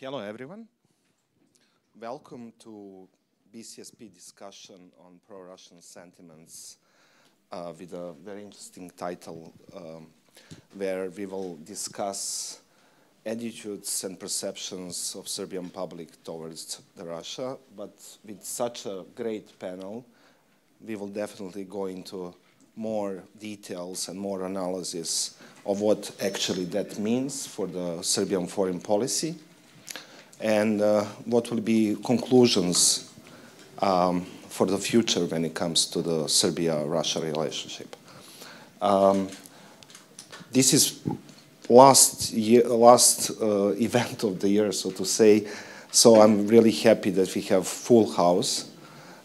Hello, everyone. Welcome to BCSP discussion on pro-Russian sentiments with a very interesting title where we will discuss attitudes and perceptions of Serbian public towards Russia. But with such a great panel, we will definitely go into more details and more analysis of what actually that means for the Serbian foreign policy and what will be conclusions for the future when it comes to the Serbia-Russia relationship. This is last event of the year, so to say, so I'm really happy that we have full house.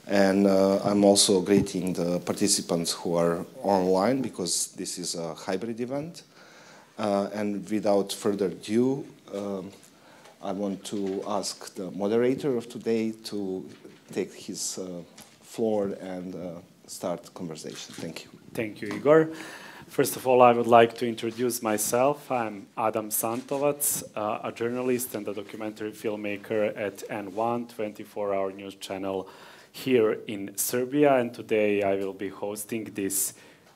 And I'm also greeting the participants who are online because this is a hybrid event. And without further ado, I want to ask the moderator of today to take his floor and start the conversation. Thank you. Thank you, Igor. First of all, I would like to introduce myself. I'm Adam Santovac, a journalist and a documentary filmmaker at N1, 24-hour news channel here in Serbia. And today I will be hosting this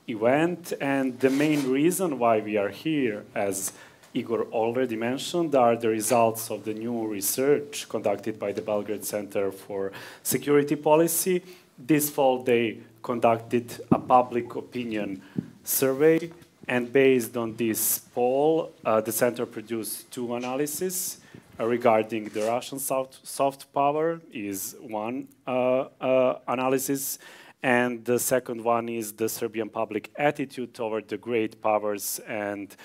event. And the main reason why we are here, as Igor already mentioned, are the results of the new research conducted by the Belgrade Center for Security Policy. This fall, they conducted a public opinion survey, and based on this poll, the center produced two analyses regarding the Russian soft power is one analysis, and the second one is the Serbian public attitude toward the great powers and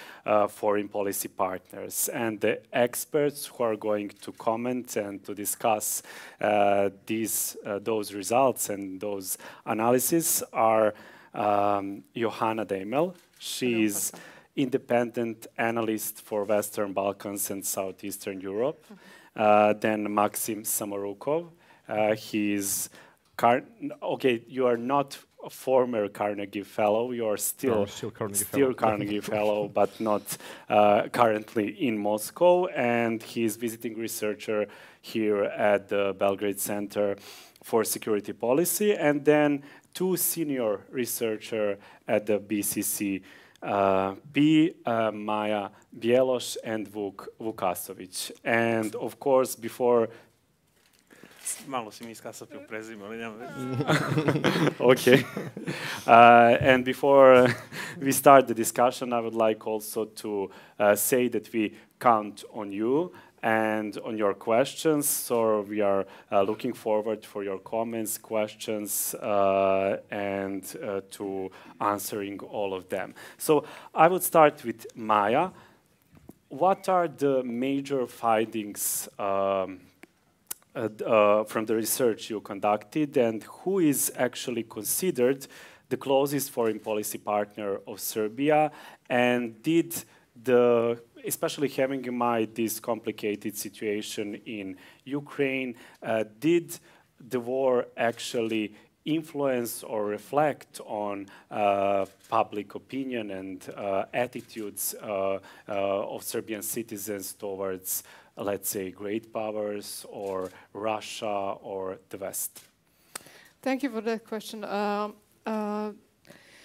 foreign policy partners. And the experts who are going to comment and to discuss those results and those analyses are Johanna Deimel. She is independent analyst for Western Balkans and Southeastern Europe. Then Maxim Samorukov. He is okay, you are not a former Carnegie fellow. You are still Carnegie fellow, but not currently in Moscow. And he is visiting researcher here at the Belgrade Center for Security Policy. And then two senior researchers at the BCSP, Maja, Bjeloš, and Vuksanović. And of course, before Malo si mi iskasapio prezime, ali nemam Okay. And before we start the discussion, I would like also to say that we count on you and on your questions. So we are looking forward for your comments, questions, and to answering all of them. So I would start with Maja. What are the major findings from the research you conducted, and who is actually considered the closest foreign policy partner of Serbia? And did especially having in mind this complicated situation in Ukraine, did the war actually influence or reflect on public opinion and attitudes of Serbian citizens towards, let's say, great powers or Russia or the West? Thank you for that question.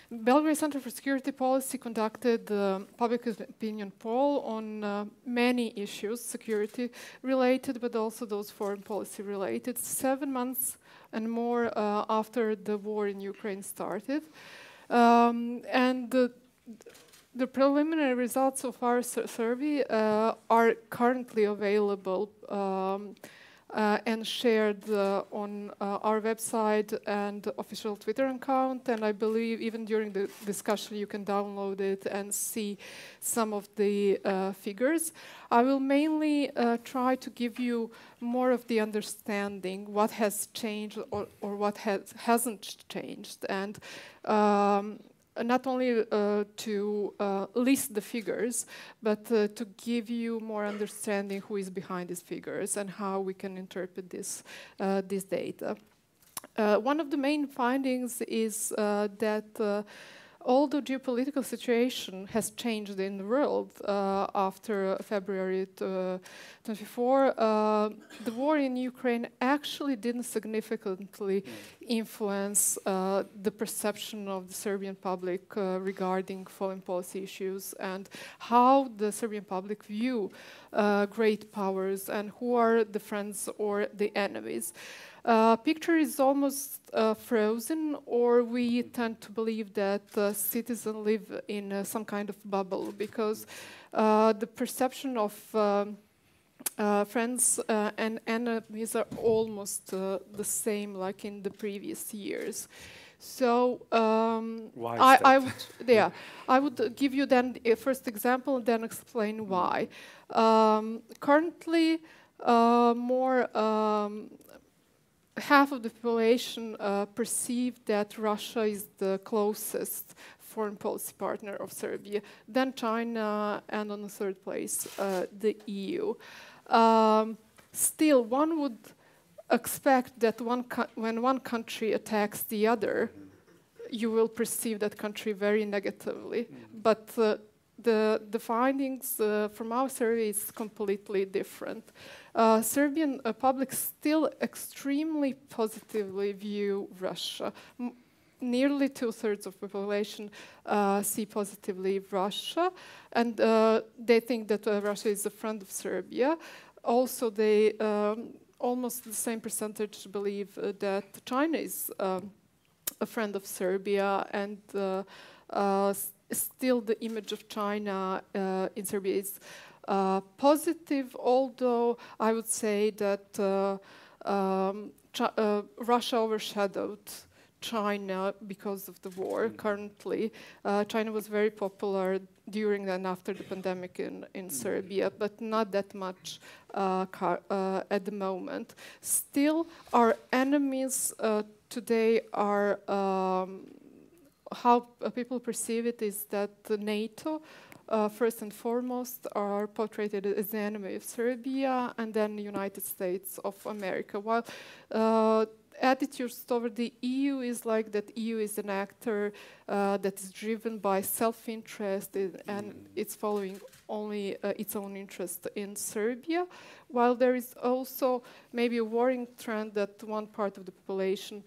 Belgrade Center for Security Policy conducted a public opinion poll on many issues, security related, but also those foreign policy related, 7 months and more after the war in Ukraine started. And the preliminary results of our survey are currently available and shared on our website and official Twitter account. And I believe even during the discussion you can download it and see some of the figures. I will mainly try to give you more of the understanding what has changed or what hasn't changed. And not only to list the figures, but to give you more understanding who is behind these figures and how we can interpret this data. One of the main findings is that although geopolitical situation has changed in the world after February 24, the war in Ukraine actually didn't significantly influence the perception of the Serbian public regarding foreign policy issues and how the Serbian public view great powers and who are the friends or the enemies. Picture is almost frozen, or we tend to believe that citizens live in some kind of bubble, because the perception of friends and enemies are almost the same like in the previous years. So I would give you then a first example and then explain why. Currently, half of the population perceive that Russia is the closest foreign policy partner of Serbia, then China, and on the third place, the EU. Still, one would expect that when one country attacks the other, you will perceive that country very negatively. But the findings from our survey is completely different. Serbian public still extremely positively view Russia. Nearly 2/3 of population see positively Russia, and they think that Russia is a friend of Serbia. Also, they almost the same percentage believe that China is a friend of Serbia, and still the image of China in Serbia is positive, although I would say that Russia overshadowed China because of the war currently. China was very popular during and after the pandemic in Serbia, but not that much at the moment. Still, our enemies today are, how people perceive it is that NATO, first and foremost, are portrayed as the enemy of Serbia, and then the United States of America. While attitudes toward the EU is like that EU is an actor that is driven by self-interest and it's following only its own interest in Serbia, while there is also maybe a worrying trend that one part of the population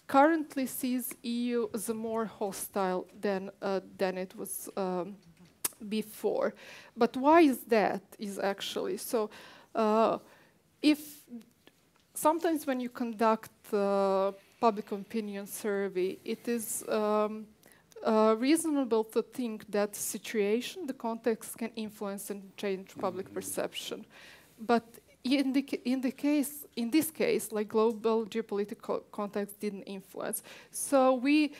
currently sees EU as a more hostile than it was before. But why is that? Is actually so. If sometimes when you conduct public opinion survey, it is reasonable to think that the situation, the context, can influence and change public perception. But in this case, like global geopolitical context didn't influence. So we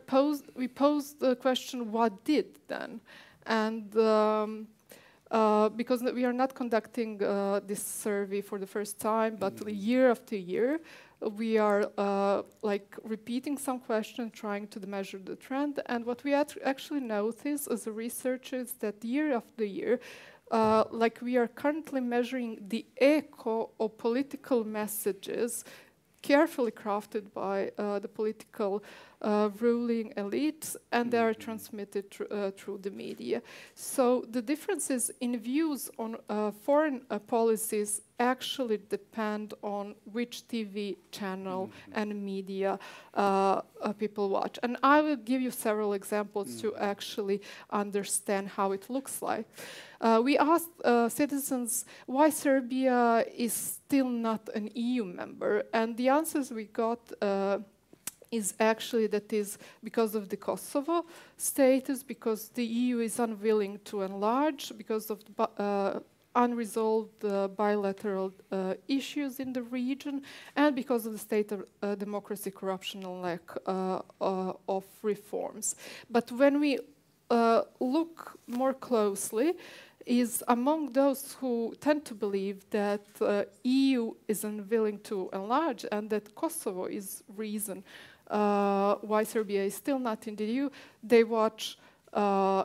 posed the question, what did then? And because we are not conducting this survey for the first time, but year after year, we are like repeating some questions, trying to measure the trend. And what we actually notice as a researcher is that year after year, like we are currently measuring the echo of political messages carefully crafted by the political ruling elites, and they are transmitted through the media. So the differences in views on foreign policies actually depend on which TV channel and media people watch. And I will give you several examples to actually understand how it looks like. We asked citizens why Serbia is still not an EU member, and the answers we got is actually that is because of the Kosovo status, because the EU is unwilling to enlarge, because of the unresolved bilateral issues in the region, and because of the state of democracy, corruption, and lack of reforms. But when we look more closely, is among those who tend to believe that EU is unwilling to enlarge and that Kosovo is reason why Serbia is still not in the EU, they watch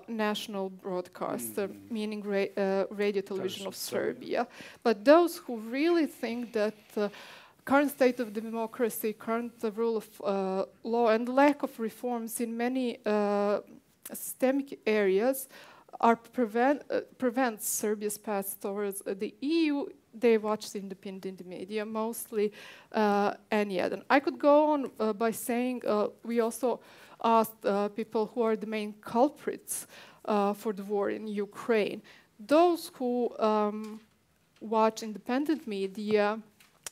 national broadcast, meaning radio television of Serbia. But those who really think that current state of democracy, current rule of law, and lack of reforms in many systemic areas prevents Serbia's path towards the EU. They watch the independent media, mostly N1. I could go on by saying we also asked people who are the main culprits for the war in Ukraine. Those who watch independent media,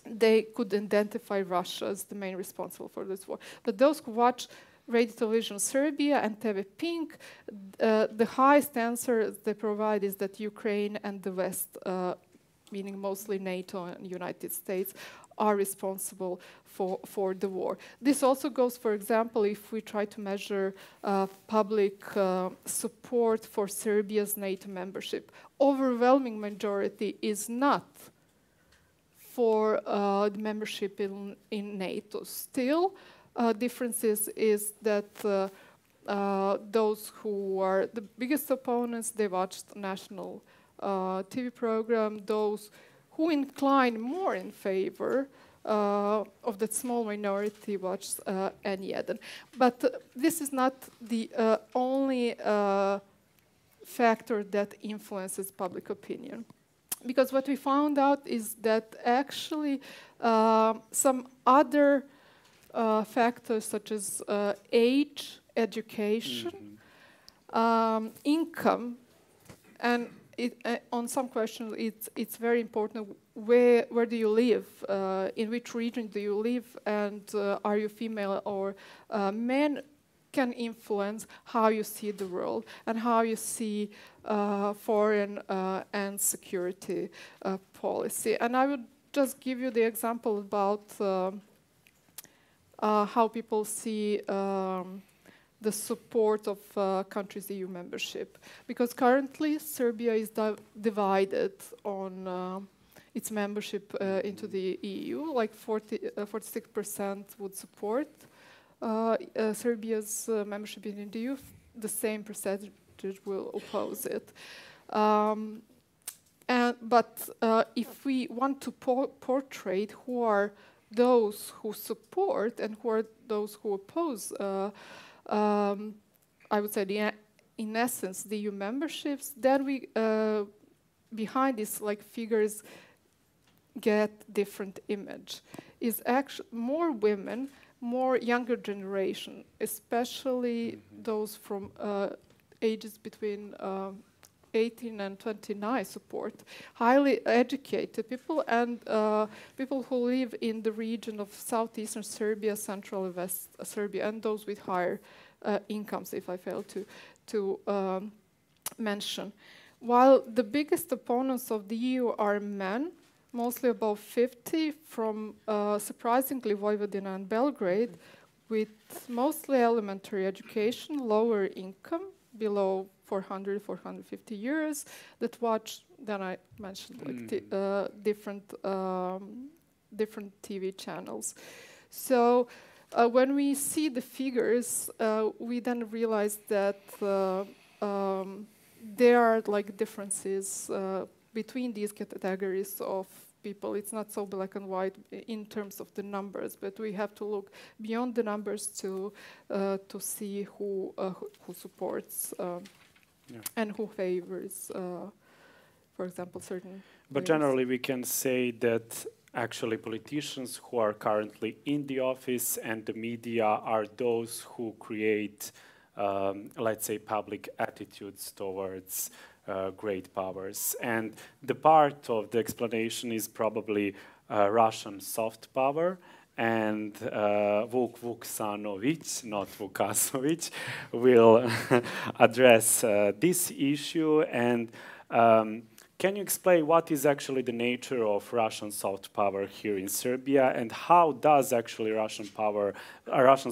they could identify Russia as the main responsible for this war. But those who watch Radio Television Serbia and TV Pink, the highest answer they provide is that Ukraine and the West, meaning mostly NATO and United States, are responsible for the war. This also goes, for example, if we try to measure public support for Serbia's NATO membership. Overwhelming majority is not for the membership in NATO. Still, difference is that those who are the biggest opponents, they watched national TV program. Those who incline more in favor of that small minority watched N1. But this is not the only factor that influences public opinion. Because what we found out is that actually some other factors such as age, education, income, and on some questions it's very important where do you live, in which region do you live, and are you female or men, can influence how you see the world and how you see foreign and security policy. And I would just give you the example about how people see the support of countries' EU membership. Because currently Serbia is divided on its membership into the EU, like 46% would support Serbia's membership in the EU, the same percentage will oppose it. But if we want to portray who are those who support and who are those who oppose, I would say in essence the EU memberships, then we behind these like figures get different image. Is actually more women, more younger generation, especially those from ages between 18 and 29 support, highly educated people and people who live in the region of southeastern Serbia, central and west Serbia, and those with higher incomes, if I fail to mention. While the biggest opponents of the EU are men, mostly above 50, from surprisingly Vojvodina and Belgrade, with mostly elementary education, lower income, below 400, 450 euros, that watch, then I mentioned, like different TV channels. So when we see the figures, we then realize that there are like differences between these categories of people. It's not so black and white in terms of the numbers, but we have to look beyond the numbers to see who supports and who favors, for example, certain. But generally, we can say that actually politicians who are currently in the office and the media are those who create, let's say, public attitudes towards great powers. And the part of the explanation is probably Russian soft power, and Vuksanović, not Vuksanović, will address this issue. And can you explain what is actually the nature of Russian soft power here in Serbia, and how does actually Russian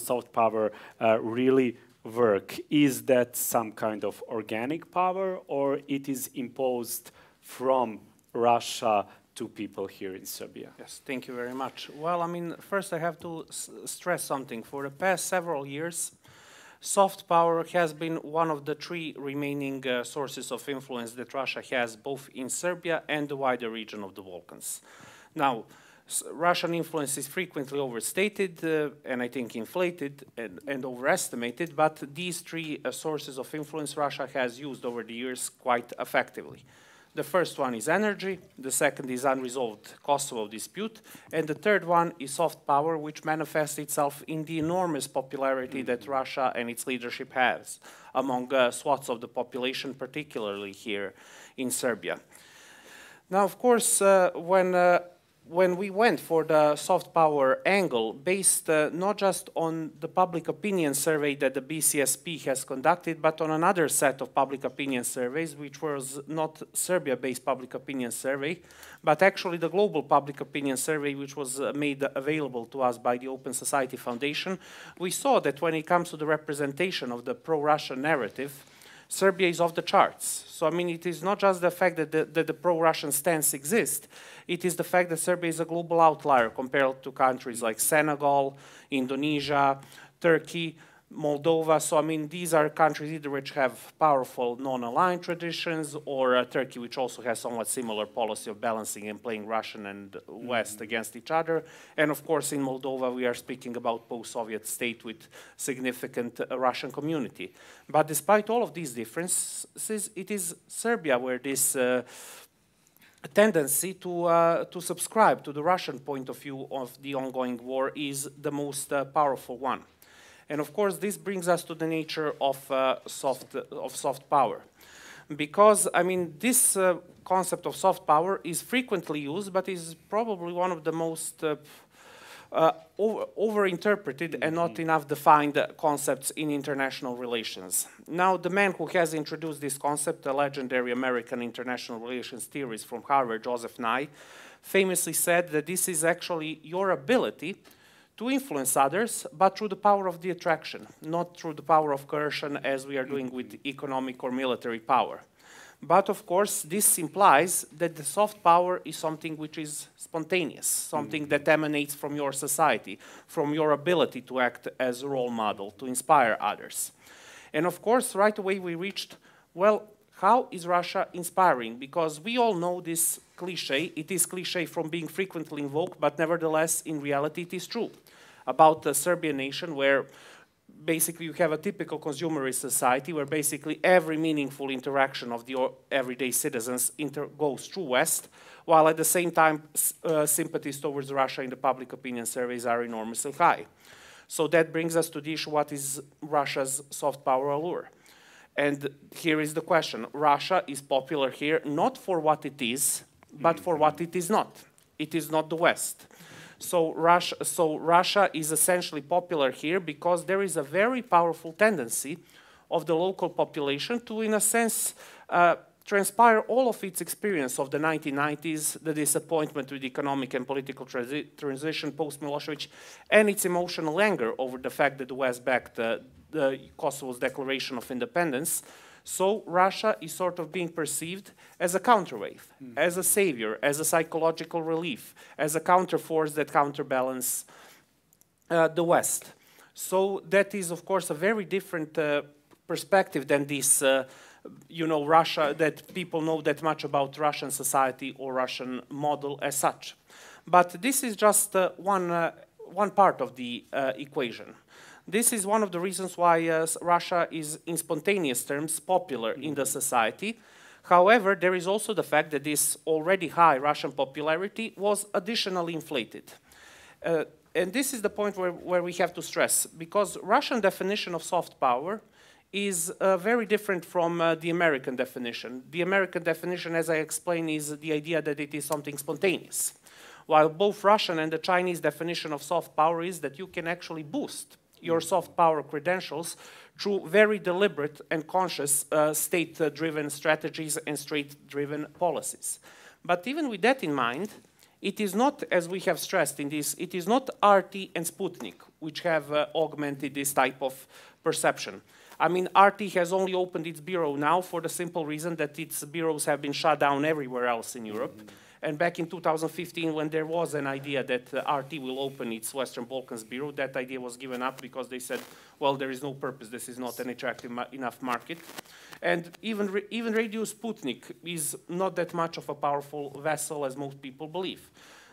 soft power really work? Is that some kind of organic power, or it is imposed from Russia to people here in Serbia? Yes, thank you very much. Well, I mean, first I have to stress something. For the past several years, soft power has been one of the three remaining sources of influence that Russia has both in Serbia and the wider region of the Balkans. Now, Russian influence is frequently overstated and I think inflated and overestimated, but these three sources of influence Russia has used over the years quite effectively. The first one is energy, the second is unresolved Kosovo dispute, and the third one is soft power, which manifests itself in the enormous popularity that Russia and its leadership has among swaths of the population, particularly here in Serbia. Now, of course, when we went for the soft power angle, based not just on the public opinion survey that the BCSP has conducted, but on another set of public opinion surveys, which was not Serbia-based public opinion survey, but actually the global public opinion survey, which was made available to us by the Open Society Foundation, we saw that when it comes to the representation of the pro-Russian narrative, Serbia is off the charts. So, I mean, it is not just the fact that the pro-Russian stance exists, it is the fact that Serbia is a global outlier compared to countries like Senegal, Indonesia, Turkey, Moldova. So, I mean, these are countries either which have powerful non-aligned traditions, or Turkey, which also has somewhat similar policy of balancing and playing Russian and West against each other. And of course, in Moldova, we are speaking about post-Soviet state with significant Russian community. But despite all of these differences, it is Serbia where this tendency to subscribe to the Russian point of view of the ongoing war is the most powerful one. And of course, this brings us to the nature of soft power. Because, I mean, this concept of soft power is frequently used, but is probably one of the most over-interpreted and not enough defined concepts in international relations. Now, the man who has introduced this concept, the legendary American international relations theorist from Harvard, Joseph Nye, famously said that this is actually your ability to influence others, but through the power of the attraction, not through the power of coercion as we are doing with economic or military power. But of course, this implies that the soft power is something which is spontaneous, something that emanates from your society, from your ability to act as a role model, to inspire others. And of course, right away we reached, well, how is Russia inspiring? Because we all know this cliche. It is cliche from being frequently invoked, but nevertheless, in reality, it is true about the Serbian nation, where basically you have a typical consumerist society where basically every meaningful interaction of the everyday citizens goes through West, while at the same time sympathies towards Russia in the public opinion surveys are enormously high. So that brings us to the issue, what is Russia's soft power allure? And here is the question. Russia is popular here not for what it is, but for what it is not. It is not the West. So Russia is essentially popular here because there is a very powerful tendency of the local population to, in a sense, transpire all of its experience of the 1990s, the disappointment with economic and political transition post-Milosevic, and its emotional anger over the fact that the West backed the Kosovo's declaration of independence. So Russia is sort of being perceived as a counterweight, as a savior, as a psychological relief, as a counterforce that counterbalance the West. So that is, of course, a very different perspective than this, you know, Russia, that people know that much about Russian society or Russian model as such. But this is just one part of the equation. This is one of the reasons why Russia is, in spontaneous terms, popular in the society. However, there is also the fact that this already high Russian popularity was additionally inflated. And this is the point where we have to stress, because Russian definition of soft power is very different from the American definition. The American definition, as I explained, is the idea that it is something spontaneous, while both Russian and the Chinese definition of soft power is that you can actually boost your soft power credentials through very deliberate and conscious state-driven strategies and state-driven policies. But even with that in mind, it is not, as we have stressed in this, it is not RT and Sputnik which have augmented this type of perception. I mean, RT has only opened its bureau now for the simple reason that its bureaus have been shut down everywhere else in Europe. And back in 2015, when there was an idea that RT will open its Western Balkans bureau, that idea was given up because they said, well, there is no purpose, this is not an attractive enough market. And even Radio Sputnik is not that much of a powerful vessel as most people believe.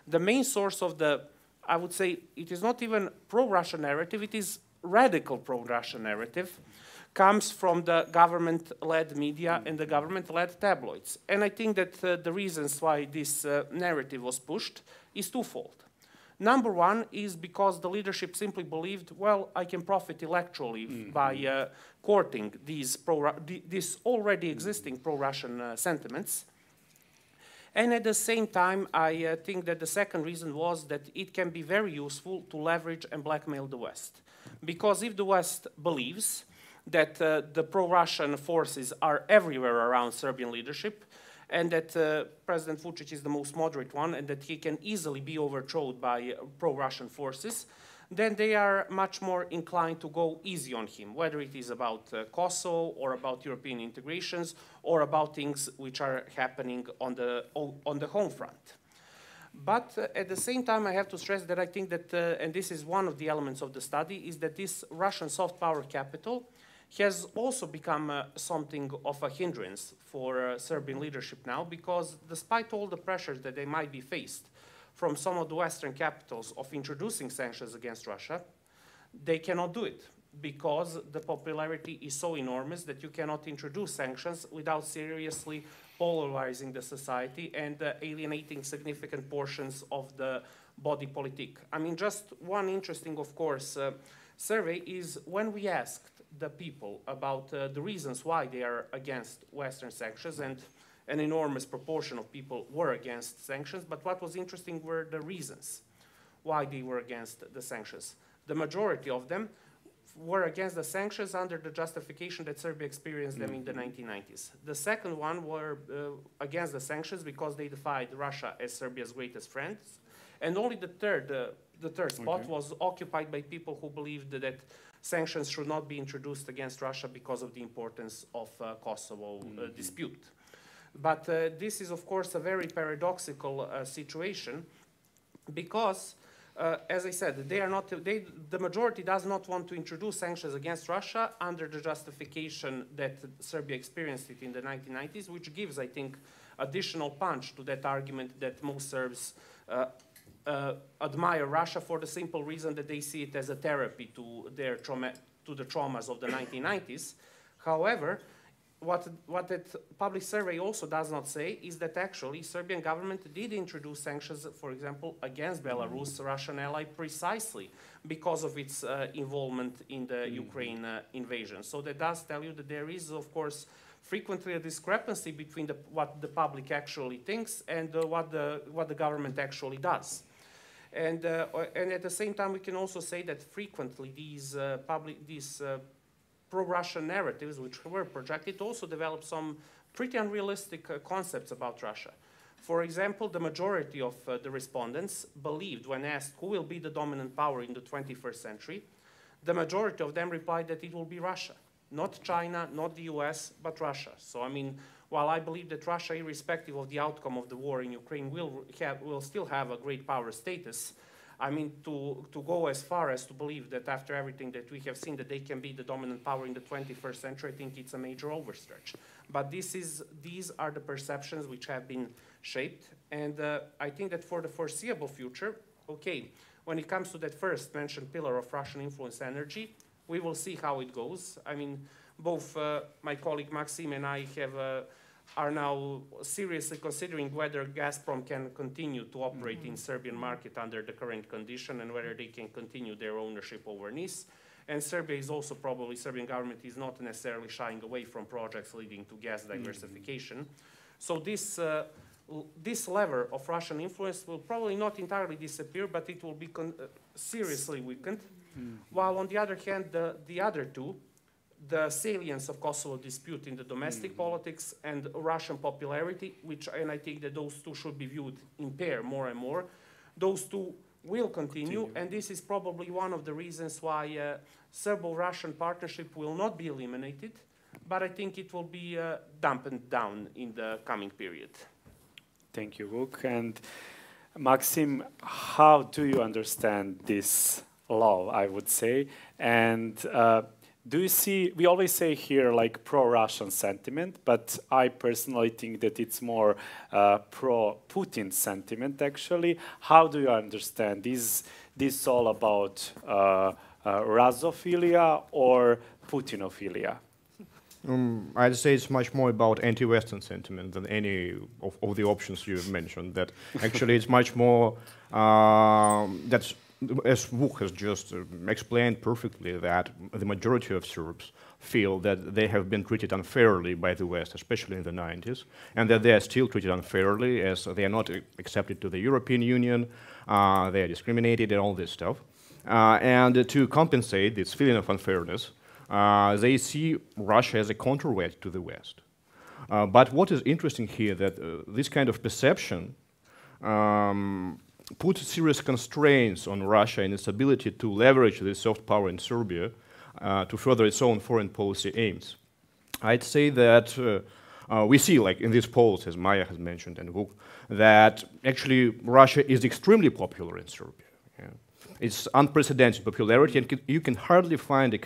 the main source of the, I would say, it is not even pro-Russian narrative, it is radical pro-Russian narrative, comes from the government-led media and the government-led tabloids. And I think that the reasons why this narrative was pushed is twofold. Number one is because the leadership simply believed, well, I can profit electorally by courting these already existing pro-Russian sentiments. And at the same time, I think that the second reason was that it can be very useful to leverage and blackmail the West. Because if the West believes that the pro-Russian forces are everywhere around Serbian leadership, and that President Vučić is the most moderate one, and that he can easily be overthrown by pro-Russian forces, then they are much more inclined to go easy on him, whether it is about Kosovo or about European integrations or about things which are happening on the home front. But at the same time, I have to stress that I think that, and this is one of the elements of the study, is that this Russian soft power capital has also become something of a hindrance for Serbian leadership now, because despite all the pressures that they might be faced from some of the Western capitals of introducing sanctions against Russia, they cannot do it because the popularity is so enormous that you cannot introduce sanctions without seriously polarizing the society and alienating significant portions of the body politic. I mean, just one interesting, of course, survey is when we asked the people about the reasons why they are against Western sanctions, and an enormous proportion of people were against sanctions, but what was interesting were the reasons why they were against the sanctions. The majority of them were against the sanctions under the justification that Serbia experienced them in the 1990s. The second one were against the sanctions because they defied Russia as Serbia's greatest friends, and only the third spot was occupied by people who believed that sanctions should not be introduced against Russia because of the importance of Kosovo dispute. But this is, of course, a very paradoxical situation because, as I said, the majority does not want to introduce sanctions against Russia under the justification that Serbia experienced it in the 1990s, which gives, I think, additional punch to that argument that most Serbs admire Russia for the simple reason that they see it as a therapy to the traumas of the 1990s. However, what that public survey also does not say is that actually Serbian government did introduce sanctions, for example, against Belarus, a Russian ally, precisely because of its involvement in the Ukraine invasion. So that does tell you that there is, of course, frequently a discrepancy between what the public actually thinks and what the government actually does. And at the same time, we can also say that frequently these pro-Russian narratives, which were projected, also developed some pretty unrealistic concepts about Russia. For example, the majority of the respondents believed, when asked who will be the dominant power in the 21st century, the majority of them replied that it will be Russia. Not China, not the US, but Russia. So, I mean, while I believe that Russia, irrespective of the outcome of the war in Ukraine, will still have a great power status, I mean, to go as far as to believe that after everything that we have seen that they can be the dominant power in the 21st century, I think it's a major overstretch. But these are the perceptions which have been shaped. And I think that for the foreseeable future, okay, when it comes to that first mentioned pillar of Russian influence energy, we will see how it goes. I mean, both my colleague Maxim and I are now seriously considering whether Gazprom can continue to operate in Serbian market under the current condition and whether they can continue their ownership over NIS. And Serbia is also probably, Serbian government is not necessarily shying away from projects leading to gas diversification. So this lever of Russian influence will probably not entirely disappear, but it will be seriously weakened. While on the other hand, the other two, the salience of Kosovo dispute in the domestic politics and Russian popularity, and I think that those two should be viewed in pair more and more, those two will continue. And this is probably one of the reasons why Serbo-Russian partnership will not be eliminated, but I think it will be dampened down in the coming period. Thank you, Vuk. And Maxim, how do you understand this law, I would say? And Do you see, we always say here like pro-Russian sentiment, but I personally think that it's more pro-Putin sentiment actually. How do you understand? Is this all about Russophilia or Putinophilia? I'd say it's much more about anti-Western sentiment than any of the options you've mentioned. That actually it's much more, that's, as Vuk has just explained perfectly, that the majority of Serbs feel that they have been treated unfairly by the West, especially in the 90s, and that they are still treated unfairly as they are not accepted to the European Union, they are discriminated and all this stuff. And to compensate this feeling of unfairness, they see Russia as a counterweight to the West. But what is interesting here that this kind of perception put serious constraints on Russia in its ability to leverage the soft power in Serbia to further its own foreign policy aims. I'd say that we see, like in these polls, as Maja has mentioned and Vuk, that actually Russia is extremely popular in Serbia. Yeah. It's unprecedented popularity, and you can hardly find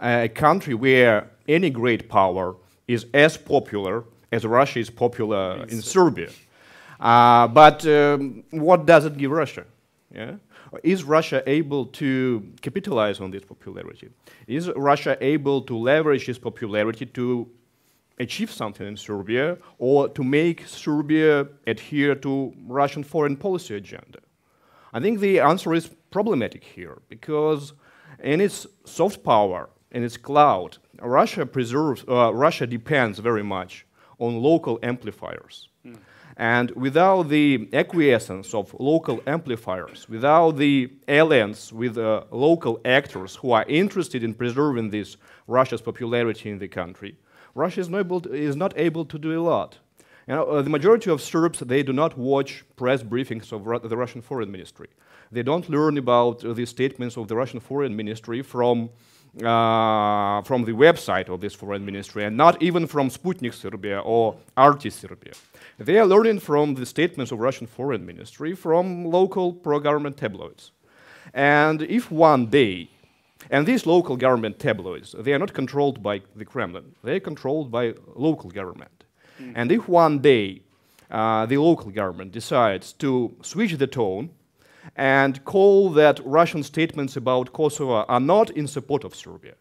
a country where any great power is as popular as Russia is popular in Serbia. But what does it give Russia? Yeah? Is Russia able to capitalize on this popularity? Is Russia able to leverage its popularity to achieve something in Serbia or to make Serbia adhere to Russian foreign policy agenda? I think the answer is problematic here because in its soft power, in its clout, Russia depends very much on local amplifiers. And without the acquiescence of local amplifiers, without the alliance with local actors who are interested in preserving this Russia's popularity in the country, Russia is not able to do a lot. You know, the majority of Serbs, they do not watch press briefings of the Russian Foreign Ministry. They don't learn about the statements of the Russian Foreign Ministry from the website of this Foreign Ministry, and not even from Sputnik Serbia or RT Serbia. They are learning from the statements of Russian Foreign Ministry from local pro-government tabloids. And if one day, and these local government tabloids, they are not controlled by the Kremlin, they are controlled by local government. And if one day the local government decides to switch the tone and call that Russian statements about Kosovo are not in support of Serbia,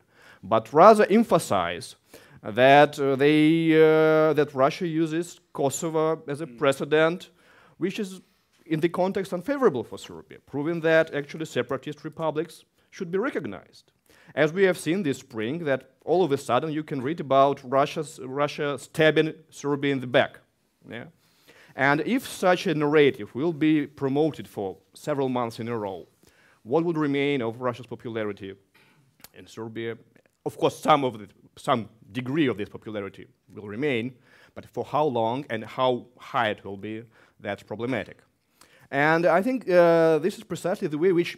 but rather emphasize that that Russia uses Kosovo as a precedent, which is in the context unfavorable for Serbia, proving that actually separatist republics should be recognized. As we have seen this spring, that all of a sudden you can read about Russia stabbing Serbia in the back. Yeah? And if such a narrative will be promoted for several months in a row, what would remain of Russia's popularity in Serbia? Of course, some degree of this popularity will remain, but for how long and how high it will be, that's problematic. And I think this is precisely the way which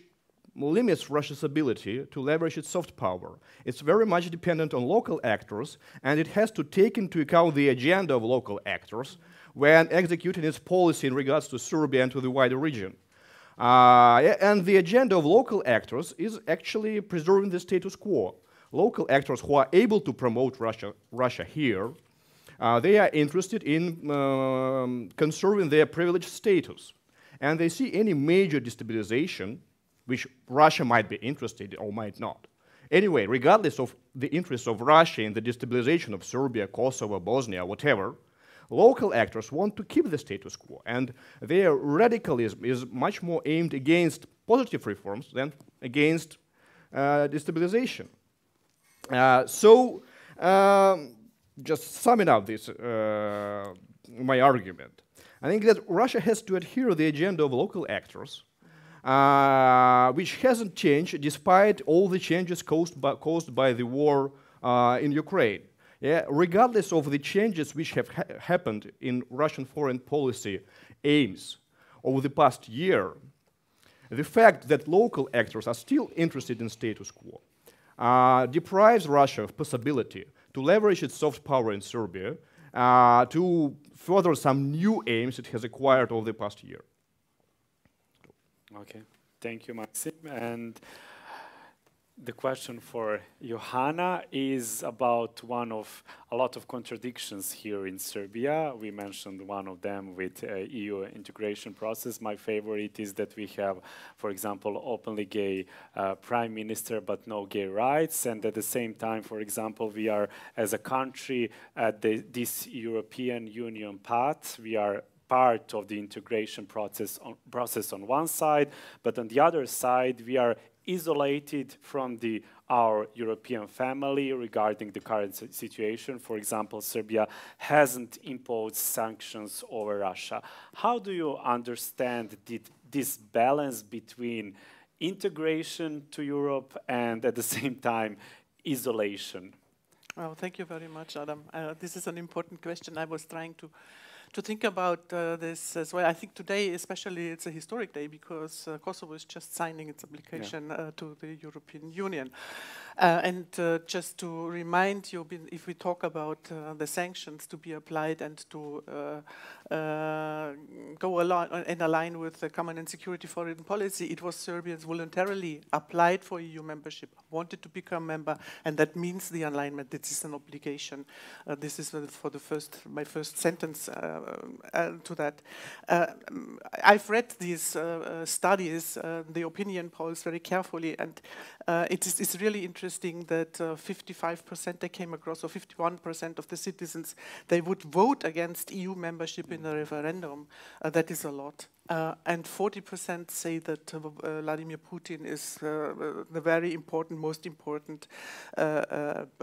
limits Russia's ability to leverage its soft power. It's very much dependent on local actors, and it has to take into account the agenda of local actors when executing its policy in regards to Serbia and to the wider region. And the agenda of local actors is actually preserving the status quo. Local actors who are able to promote Russia here, they are interested in conserving their privileged status. And they see any major destabilization, which Russia might be interested in or might not. Anyway, regardless of the interests of Russia in the destabilization of Serbia, Kosovo, Bosnia, whatever, local actors want to keep the status quo, and their radicalism is much more aimed against positive reforms than against destabilization. Just summing up this, my argument, I think that Russia has to adhere to the agenda of local actors, which hasn't changed despite all the changes caused by the war in Ukraine. Yeah, regardless of the changes which have happened in Russian foreign policy aims over the past year, the fact that local actors are still interested in status quo deprives Russia of possibility to leverage its soft power in Serbia to further some new aims it has acquired over the past year. Okay, thank you, Maxim. And the question for Johanna is about a lot of contradictions here in Serbia. We mentioned one of them with EU integration process. My favorite is that we have, for example, openly gay prime minister, but no gay rights. And at the same time, for example, we are, as a country, at this European Union path. We are part of the integration process on one side, but on the other side, we are isolated from our European family regarding the current situation. For example, Serbia hasn't imposed sanctions over Russia. How do you understand this balance between integration to Europe and at the same time isolation? Well, thank you very much, Adam. This is an important question. I was trying to think about this as well. I think today, especially, it's a historic day because Kosovo is just signing its application to the European Union. And just to remind you, if we talk about the sanctions to be applied and to go along and align with the common and security foreign policy, it was Serbians voluntarily applied for EU membership, wanted to become member, and that means the alignment. This is an obligation. This is for my first sentence to that. I've read these studies, the opinion polls very carefully, and it's really interesting that 55% they came across, or 51% of the citizens, they would vote against EU membership in a referendum. That is a lot. And 40% say that Vladimir Putin is the very important, most important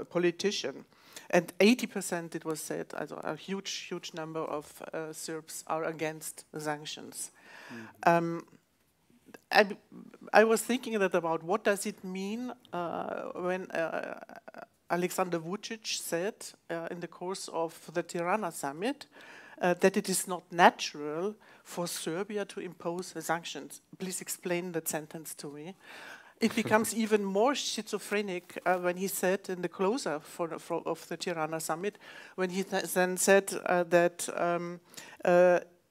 politician. And 80%, it was said, a huge number of Serbs are against sanctions. I was thinking about what does it mean when Alexander Vučić said in the course of the Tirana summit that it is not natural for Serbia to impose sanctions. Please explain that sentence to me. It becomes even more schizophrenic when he said in the closer of the Tirana summit, when he then said that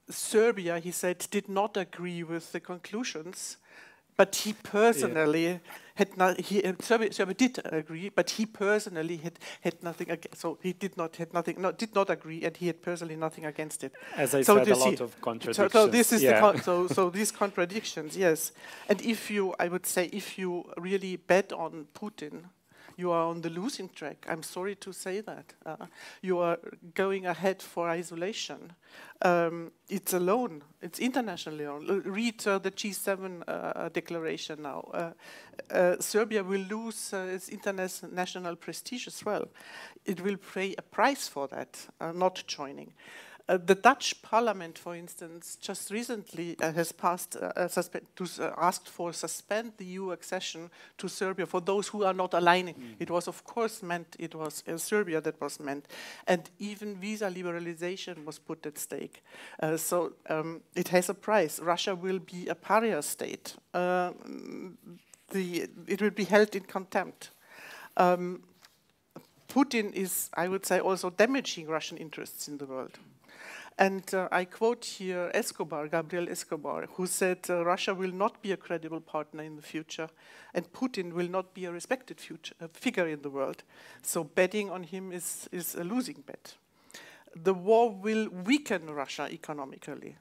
Serbia, he said, did not agree with the conclusions, but he personally had not. Serbia did agree, but he personally had nothing. So he did not agree, and he had personally nothing against it. As I said, a lot of contradictions. So this is so these contradictions, yes. And I would say, if you really bet on Putin, you are on the losing track. I'm sorry to say that. You are going ahead for isolation. It's alone. It's internationally alone. Read the G7 declaration now. Serbia will lose its international prestige as well. It will pay a price for that, not joining. The Dutch parliament, for instance, just recently has passed asked for suspend the EU accession to Serbia for those who are not aligning. It was, of course, meant it was Serbia that was meant, and even visa liberalization was put at stake. So it has a price. Russia will be a pariah state. It will be held in contempt. Putin is, I would say, also damaging Russian interests in the world. And I quote here Gabriel Escobar, who said Russia will not be a credible partner in the future, and Putin will not be a respected figure in the world. So betting on him is a losing bet. The war will weaken Russia economically.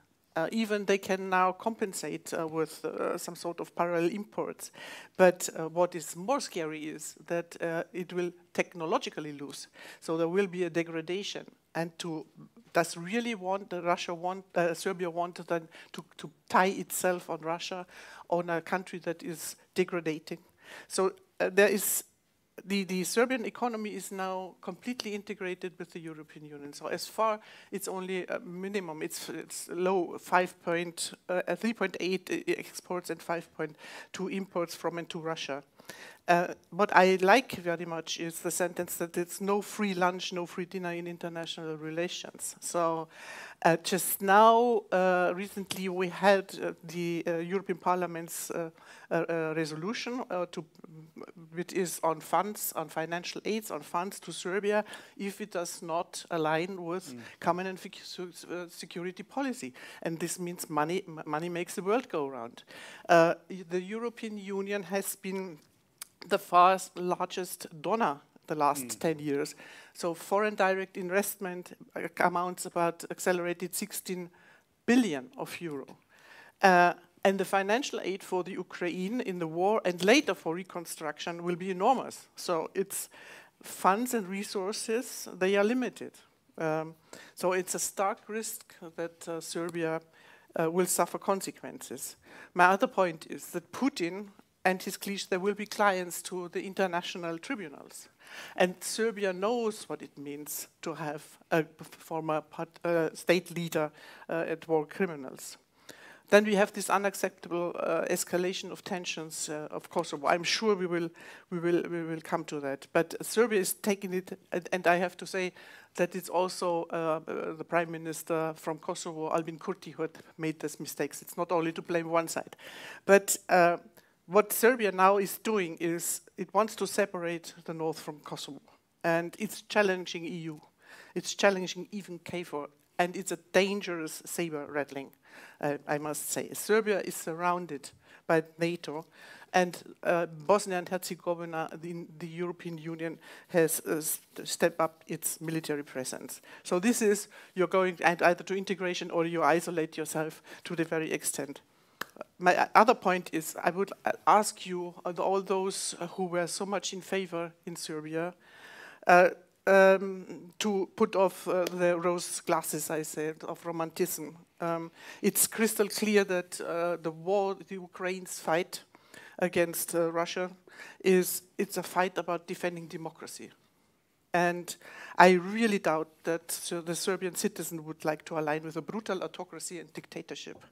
Even they can now compensate with some sort of parallel imports. But what is more scary is that it will technologically lose. So there will be a degradation. And does Serbia want then to tie itself on Russia, on a country that is degrading? So there is the Serbian economy is now completely integrated with the European Union. So as far, it's only a minimum. It's low, 3.8 exports and 5.2 imports from and to Russia. What I like very much is the sentence that it's no free lunch, no free dinner in international relations. So just now, recently we had the European Parliament's resolution which is on funds, on financial aids, on funds to Serbia if it does not align with common and security policy. And this means money makes the world go round. The European Union has been the fast largest donor the last 10 years. So foreign direct investment amounts about accelerated 16 billion of euro. And the financial aid for the Ukraine in the war and later for reconstruction will be enormous. So its funds and resources, they are limited. So it's a stark risk that Serbia will suffer consequences. My other point is that Putin and his clique, there will be clients to the international tribunals. And Serbia knows what it means to have a former state leader at war criminals. Then we have this unacceptable escalation of tensions of Kosovo. I'm sure we will come to that. But Serbia is taking it, and I have to say that it's also the Prime Minister from Kosovo, Albin Kurti, who had made these mistakes. It's not only to blame one side. But what Serbia now is doing is it wants to separate the north from Kosovo. And it's challenging EU. It's challenging even KFOR. And it's a dangerous saber rattling, I must say. Serbia is surrounded by NATO. And Bosnia and Herzegovina, the European Union, has stepped up its military presence. So this is, you're going either to integration or you isolate yourself to the very extent. My other point is, I would ask you, all those who were so much in favor in Serbia, to put off the rose glasses, I said, of romanticism. It's crystal clear that the war, the Ukraine's fight against Russia, it's a fight about defending democracy. And I really doubt that the Serbian citizen would like to align with a brutal autocracy and dictatorship.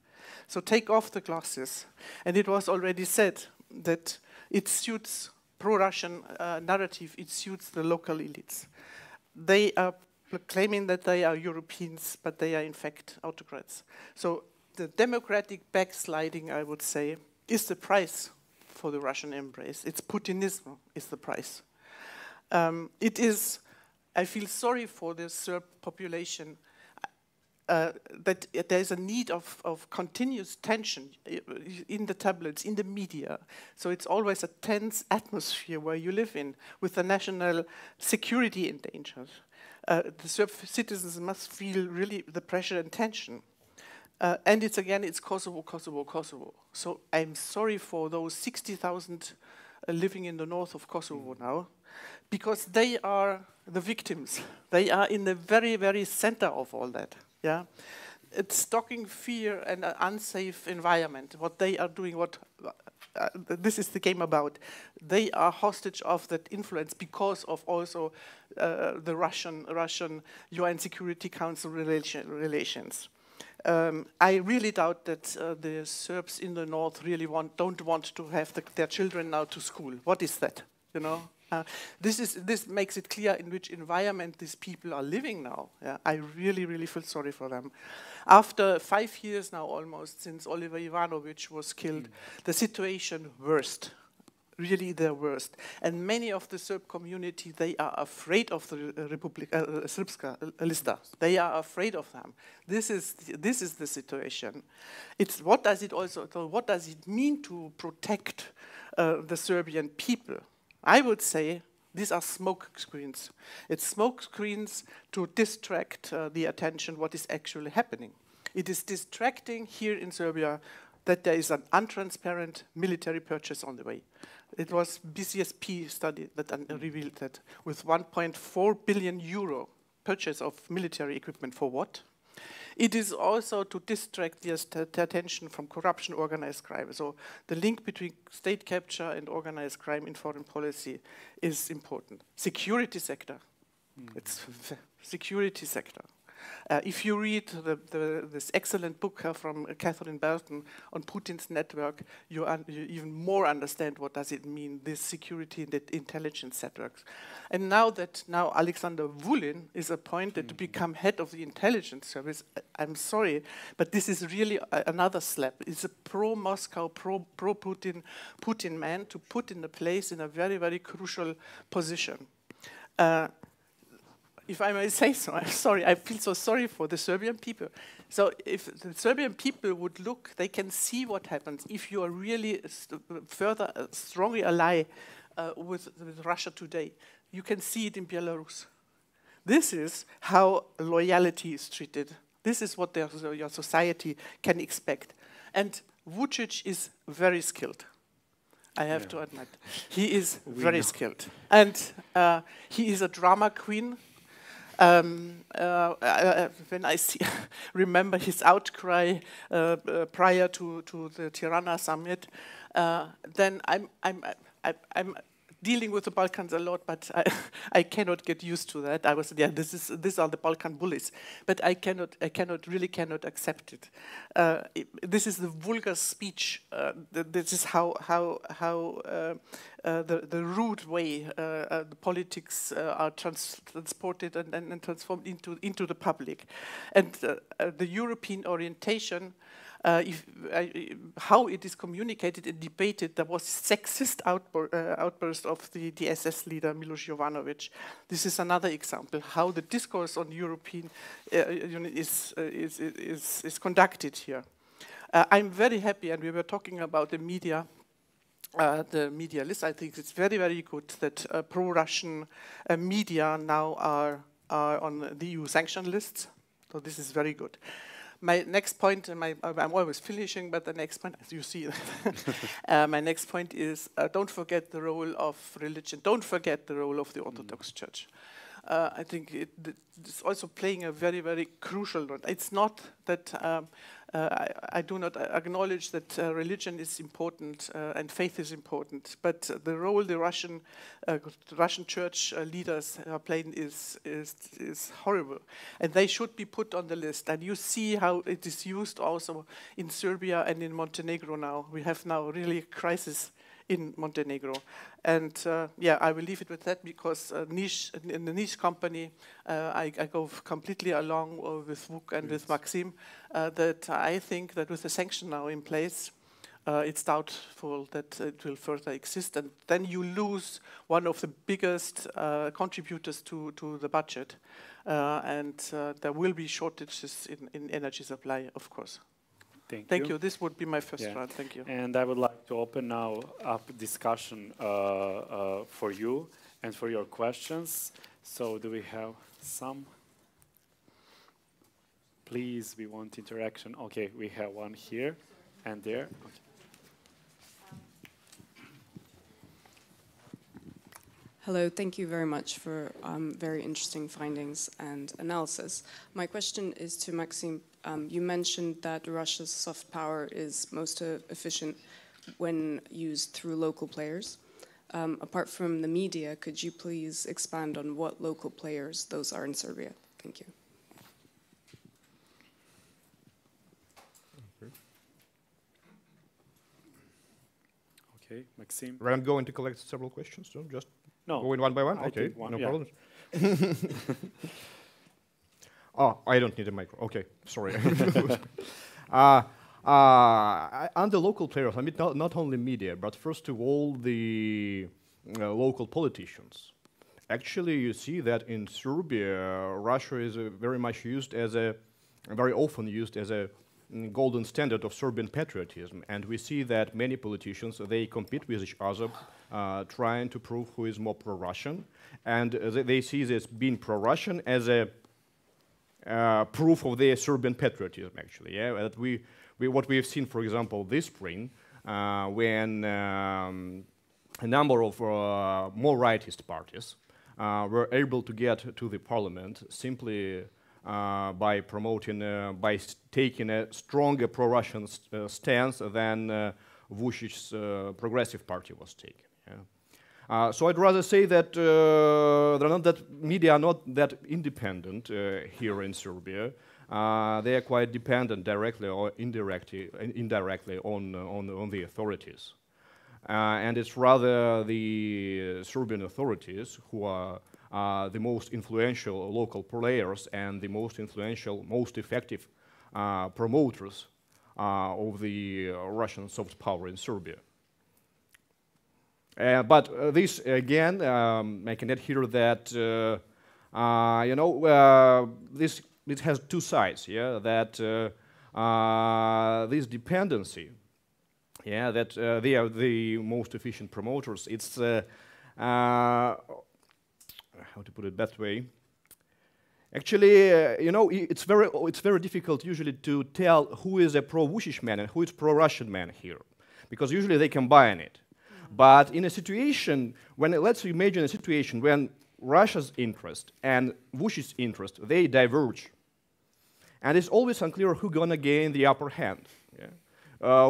So take off the glasses. And it was already said that it suits pro-Russian narrative, it suits the local elites. They are claiming that they are Europeans, but they are in fact autocrats. So the democratic backsliding, I would say, is the price for the Russian embrace. It's Putinism is the price. It is, I feel sorry for the Serb population that there is a need of continuous tension in the tablets, in the media. So it's always a tense atmosphere where you live in, with the national security endangered. The Serb citizens must feel really the pressure and tension. And it's Kosovo, Kosovo, Kosovo. So I'm sorry for those 60,000 living in the north of Kosovo now, because they are the victims. They are in the very, very center of all that. Yeah, it's stocking fear and an unsafe environment. What they are doing, this is the game about. They are hostage of that influence because of also the Russian UN Security Council relations. I really doubt that the Serbs in the north really don't want to have their children now to school. What is that? You know. This makes it clear in which environment these people are living now. Yeah, I really, really feel sorry for them. After 5 years now almost since Oliver Ivanović was killed, the situation worst, really the worst. And many of the Serb community, they are afraid of the Srpska lista. They are afraid of them. This is the situation. It's what does it mean to protect the Serbian people? I would say these are smoke screens. It's smoke screens to distract the attention what is actually happening. It is distracting here in Serbia that there is an untransparent military purchase on the way. It was BCSP study that revealed that with 1.4 billion euro purchase of military equipment for what? It is also to distract the attention from corruption, organized crime. So the link between state capture and organized crime in foreign policy is important. Security sector. It's security sector. If you read this excellent book from Catherine Belton on Putin's network, you even more understand what does it mean, this security and intelligence networks. And now that Alexander Vulin is appointed to become head of the intelligence service, I'm sorry, but this is really another slap. It's a pro-Moscow, pro-Putin man to put in a place in a very, very crucial position. If I may say so, I'm sorry, I feel so sorry for the Serbian people. So if the Serbian people would look, they can see what happens if you are really further strongly ally with Russia today. You can see it in Belarus. This is how loyalty is treated. This is what your society can expect. And Vučić is very skilled. I have to admit. He is very skilled. And he is a drama queen. When I remember his outcry prior to the Tirana summit, then I'm dealing with the Balkans a lot, but I cannot get used to that. I was, these are the Balkan bullies, but I really cannot accept it. This is the vulgar speech. This is how the rude way the politics are transported and transformed into the public, and the European orientation. How it is communicated and debated, there was sexist outburst of the SS leader Miloš Jovanović. This is another example how the discourse on European is conducted here. I'm very happy, and we were talking about the media list. I think it's very, very good that pro-Russian media now are on the EU sanction lists. So this is very good. My next point, and I'm always finishing, but the next point, as you see, my next point is don't forget the role of religion. Don't forget the role of the Orthodox Church. I think it's also playing a very, very crucial role. It's not that I do not acknowledge that religion is important and faith is important, but the role the Russian church leaders are playing is horrible, and they should be put on the list. And you see how it is used also in Serbia and in Montenegro now. We have now really a crisis in Montenegro. And I will leave it with that, because in the niche company, I go completely along with Vuk and with Maxim, that I think that with the sanction now in place, it's doubtful that it will further exist. And then you lose one of the biggest contributors to the budget. And there will be shortages in energy supply, of course. Thank you. This would be my first round. Thank you. And I would like to open now up discussion for you and for your questions. So do we have some? Please, we want interaction. Okay, we have one here and there. Okay. Hello, thank you very much for very interesting findings and analysis. My question is to Maxim. You mentioned that Russia's soft power is most efficient when used through local players. Apart from the media, could you please expand on what local players those are in Serbia? Thank you. Okay, Maxim. I'm going to collect several questions, so just going one by one? Okay, no problem. Oh, I don't need a micro. Okay, sorry. And the local players, I mean, not only media, but first of all, the local politicians. Actually, you see that in Serbia, Russia is very much used as very often used as a golden standard of Serbian patriotism. And we see that many politicians, they compete with each other, trying to prove who is more pro-Russian. And they see this being pro-Russian as a proof of their Serbian patriotism, actually. Yeah, that what we have seen, for example, this spring, when a number of more rightist parties were able to get to the parliament simply by promoting, by taking a stronger pro-Russian stance than Vučić's Progressive Party was taking. Yeah. So I'd rather say that media are not that independent here in Serbia. They are quite dependent directly or indirectly on the authorities. And it's rather the Serbian authorities who are the most influential local players and the most influential, most effective promoters of the Russian soft power in Serbia. But this, again, I can add here that, this it has two sides. Yeah, that this dependency, yeah, that they are the most efficient promoters. It's how to put it that way. Actually, you know, it's very difficult usually to tell who is a pro-Vučić man and who is pro-Russian man here, because usually they combine it. But in a situation when, let's imagine a situation when Russia's interest and Vučić's interest, they diverge, and it's always unclear who's gonna gain the upper hand. Yeah?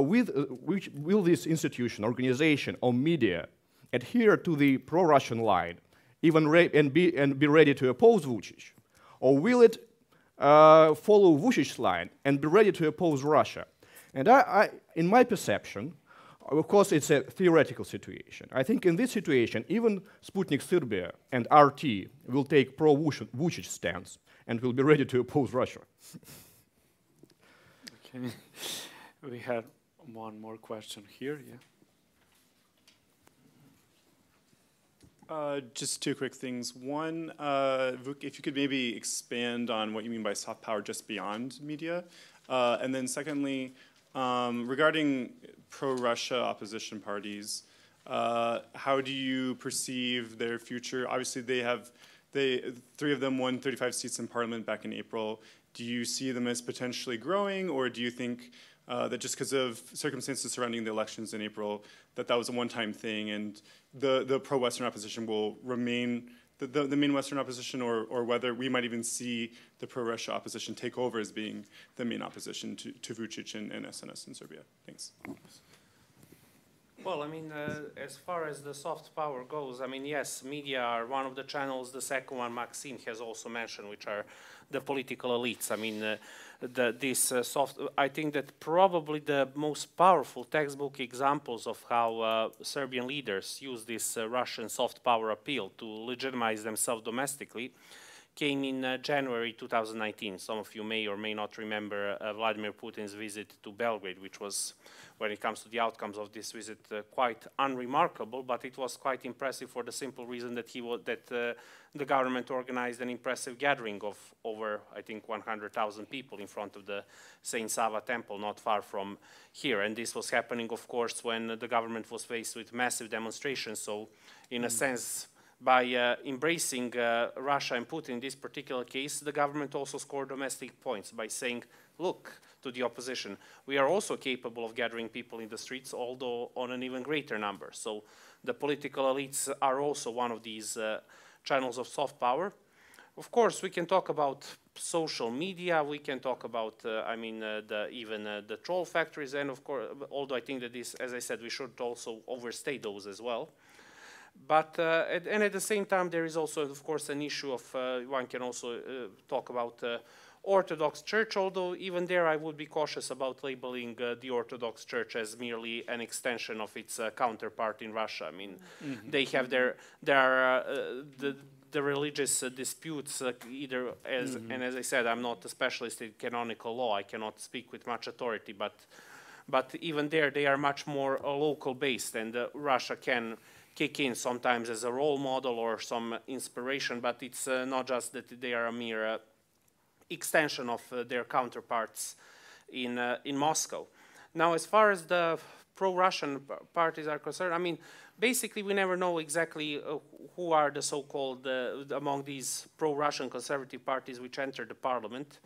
Will this institution, organization, or media adhere to the pro-Russian line, even and be ready to oppose Vučić? Or will it follow Vučić's line and be ready to oppose Russia? And in my perception, of course, it's a theoretical situation. I think in this situation, even Sputnik Serbia and RT will take pro-Vučić stance and will be ready to oppose Russia. Okay. We had one more question here. Yeah. Just two quick things. One, Vuk, if you could maybe expand on what you mean by soft power just beyond media. And then secondly, regarding pro-Russia opposition parties, how do you perceive their future? Obviously, three of them won 35 seats in parliament back in April. Do you see them as potentially growing, or do you think that just because of circumstances surrounding the elections in April, that was a one-time thing, and the pro-Western opposition will remain the main Western opposition, or whether we might even see the pro-Russia opposition take over as being the main opposition to Vučić and SNS in Serbia? Thanks. Well, I mean, as far as the soft power goes, I mean, yes, media are one of the channels. The second one, Maxim has also mentioned, which are the political elites. I mean, I think that probably the most powerful textbook examples of how Serbian leaders use this Russian soft power appeal to legitimize themselves domestically came in January 2019. Some of you may or may not remember Vladimir Putin's visit to Belgrade, which was, when it comes to the outcomes of this visit, quite unremarkable, but it was quite impressive for the simple reason that the government organized an impressive gathering of over, I think, 100,000 people in front of the Saint Sava temple, not far from here. And this was happening, of course, when the government was faced with massive demonstrations. So, in a sense, by embracing Russia and Putin in this particular case, the government also scored domestic points by saying, look, to the opposition, we are also capable of gathering people in the streets, although on an even greater number. So the political elites are also one of these channels of soft power. Of course, we can talk about social media, we can talk about, even the troll factories, and of course, although I think that this, as I said, we should also overstate those as well. But, and at the same time, there is also, of course, an issue of, one can also talk about Orthodox Church, although even there I would be cautious about labeling the Orthodox Church as merely an extension of its counterpart in Russia. I mean, they have the religious disputes either as, and as I said, I'm not a specialist in canonical law, I cannot speak with much authority, but even there they are much more local based, and Russia can kick in sometimes as a role model or some inspiration, but it's not just that they are a mere extension of their counterparts in Moscow. Now, as far as the pro-Russian parties are concerned, I mean, basically we never know exactly who are the so-called, among these pro-Russian conservative parties which enter the parliament.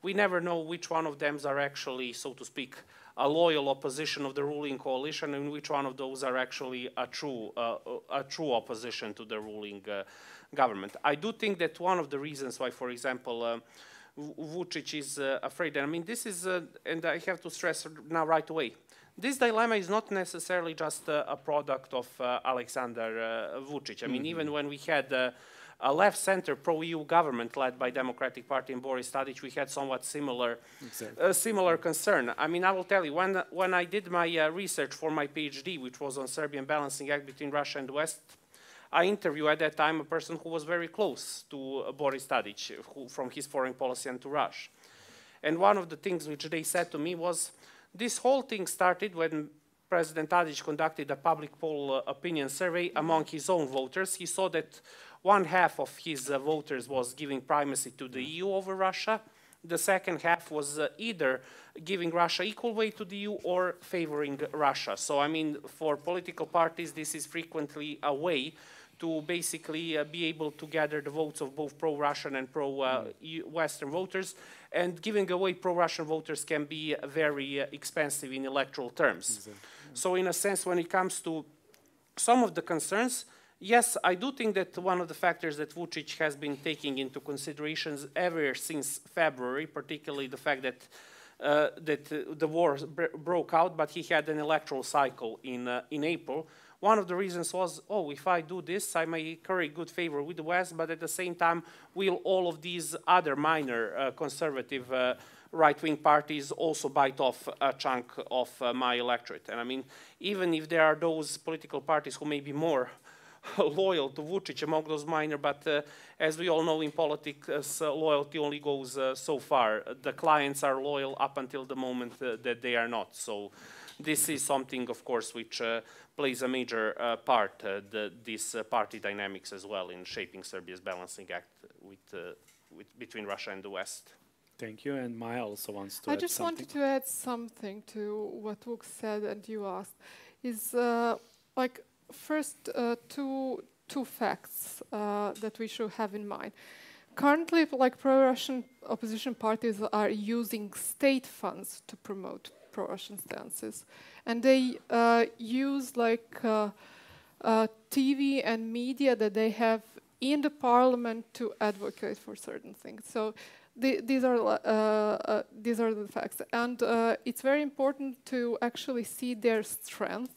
We never know which one of them are actually, so to speak, a loyal opposition of the ruling coalition, and which one of those are actually a true opposition to the ruling government. I do think that one of the reasons why, for example, Vučić is afraid, and I mean, this is, and I have to stress now right away, this dilemma is not necessarily just a product of Alexander Vučić. I mean, even when we had a left-center pro-EU government led by Democratic Party and Boris Tadić, we had somewhat similar, similar concern. I mean, I will tell you, when I did my research for my PhD, which was on Serbian balancing act between Russia and the West, I interviewed at that time a person who was very close to Boris Tadić, from his foreign policy entourage. And one of the things which they said to me was, this whole thing started when President Tadić conducted a public poll opinion survey among his own voters. He saw that 1/2 of his voters was giving primacy to the EU over Russia, The second half was either giving Russia equal weight to the EU or favoring Russia. So, I mean, for political parties, this is frequently a way to basically be able to gather the votes of both pro-Russian and pro-Western voters. And giving away pro-Russian voters can be very expensive in electoral terms. Exactly. So in a sense, when it comes to some of the concerns, yes, I do think that one of the factors that Vučić has been taking into considerations ever since February, particularly the fact that the war broke out, but he had an electoral cycle in April. One of the reasons was, oh, if I do this, I may curry good favor with the West, but at the same time, will all of these other minor conservative right-wing parties also bite off a chunk of my electorate? And I mean, even if there are those political parties who may be more loyal to Vučić among those minor, but as we all know in politics, loyalty only goes so far. The clients are loyal up until the moment that they are not. So this is something, of course, which plays a major part, this party dynamics as well in shaping Serbia's balancing act between Russia and the West. Thank you, and Maja also wants to add something. I just wanted to add something to what Vuk said and you asked. Is like first two facts that we should have in mind. Currently, like pro-Russian opposition parties are using state funds to promote pro-Russian stances, and they use like TV and media that they have in the parliament to advocate for certain things. So these are the facts, and it's very important to actually see their strength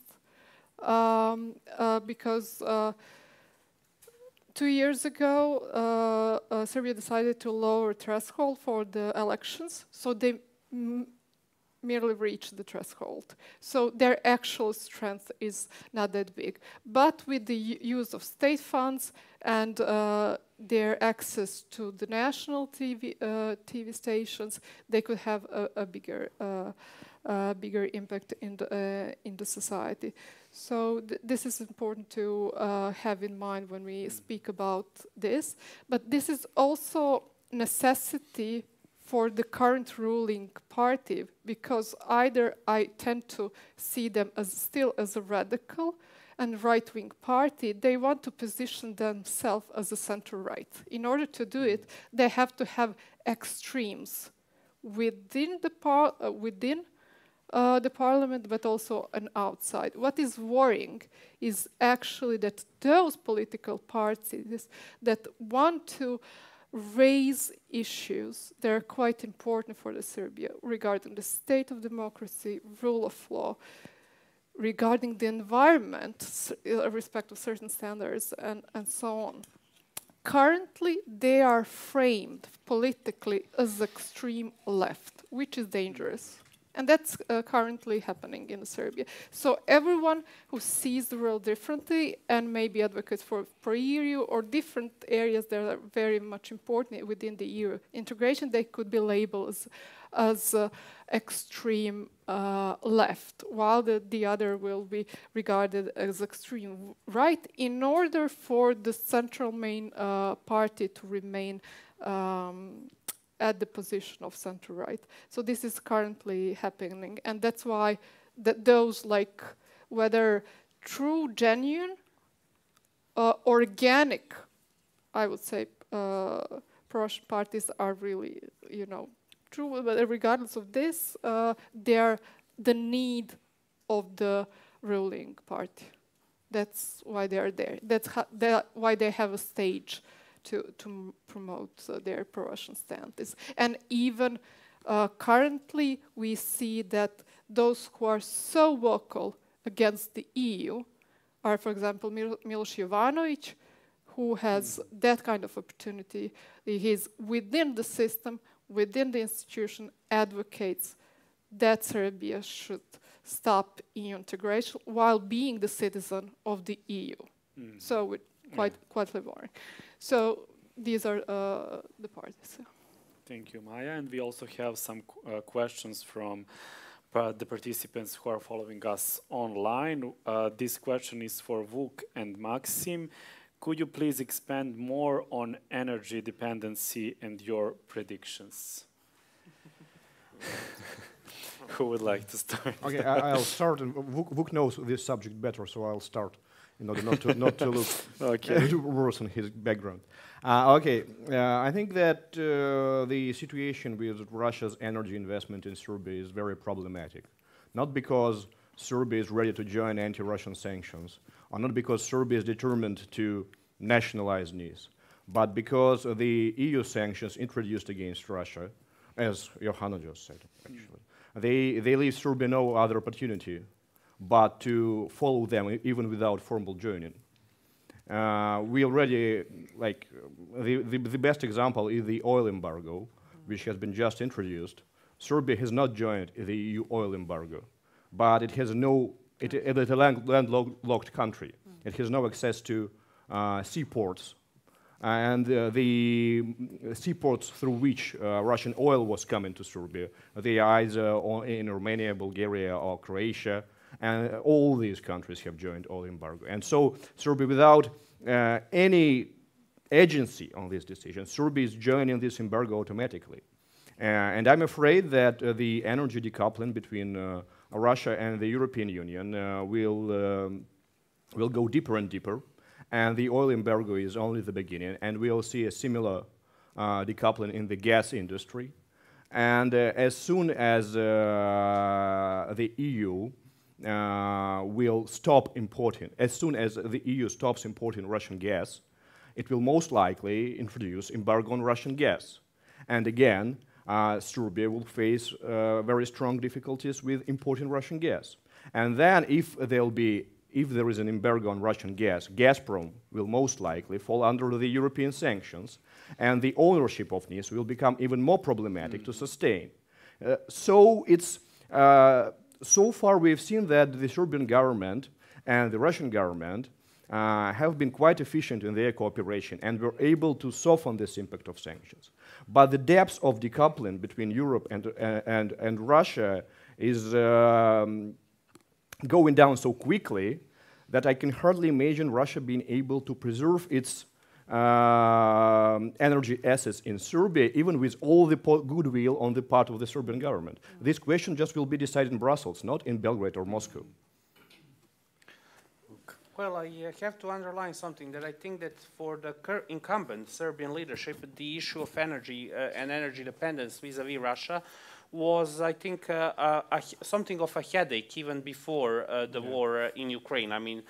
because 2 years ago Serbia decided to lower threshold for the elections, so they merely reached the threshold. So their actual strength is not that big. But with the use of state funds and their access to the national TV stations, they could have a bigger impact in the society. So this is important to have in mind when we speak about this. But this is also necessity for the current ruling party, because either I tend to see them as still as a radical and right-wing party, they want to position themselves as a center-right. In order to do it, they have to have extremes within the parliament, but also an outside. What is worrying is actually that those political parties that want to raise issues that are quite important for the Serbia regarding the state of democracy, rule of law, regarding the environment, respect of certain standards, and so on. Currently, they are framed politically as extreme left, which is dangerous. And that's currently happening in Serbia. So everyone who sees the world differently and maybe advocates for EU or different areas that are very much important within the EU integration, they could be labeled as extreme left, while the other will be regarded as extreme right, in order for the central main party to remain at the position of center-right. So this is currently happening, and that's why those, like, whether true, genuine, organic, I would say, pro-Russian parties are really, true, but regardless of this, they're the need of the ruling party. That's why they are there. That's why they have a stage to promote their pro-Russian stances. And even currently, we see that those who are so vocal against the EU are, for example, Miloš Jovanović, who has that kind of opportunity. He's within the system, within the institution, advocates that Serbia should stop EU integration while being the citizen of the EU. So quite boring. So these are the parties. Thank you, Maja. And we also have some questions from the participants who are following us online. This question is for Vuk and Maxim. Could you please expand more on energy dependency and your predictions? Who would like to start? Okay, I'll start, and Vuk knows this subject better, so I'll start in order not to look worse on his background. I think that the situation with Russia's energy investment in Serbia is very problematic. Not because Serbia is ready to join anti-Russian sanctions, or not because Serbia is determined to nationalize NIS, but because the EU sanctions introduced against Russia, as Johanna just said, actually, they leave Serbia no other opportunity but to follow them even without formal joining. We already, like, the best example is the oil embargo, which has been just introduced. Serbia has not joined the EU oil embargo, but it has it is a landlocked country. It has no access to seaports, and the seaports through which Russian oil was coming to Serbia, they are either in Romania, Bulgaria, or Croatia, and all these countries have joined oil embargo. And so Serbia, without any agency on this decision, Serbia is joining this embargo automatically. And I'm afraid that the energy decoupling between Russia and the European Union will go deeper and deeper. And the oil embargo is only the beginning, and we'll see a similar decoupling in the gas industry. And as soon as the EU will stop importing, as soon as the EU stops importing Russian gas, it will most likely introduce embargo on Russian gas. And again, Serbia will face very strong difficulties with importing Russian gas. And then if there is an embargo on Russian gas, Gazprom will most likely fall under the European sanctions, and the ownership of NIS will become even more problematic to sustain. So far we've seen that the Serbian government and the Russian government have been quite efficient in their cooperation and were able to soften this impact of sanctions. But the depths of decoupling between Europe and Russia is going down so quickly that I can hardly imagine Russia being able to preserve its energy assets in Serbia, even with all the goodwill on the part of the Serbian government. This question just will be decided in Brussels, not in Belgrade or Moscow. Well, I have to underline something, that I think that for the incumbent Serbian leadership, the issue of energy and energy dependence vis-à-vis Russia was, I think, something of a headache even before the war in Ukraine. I mean,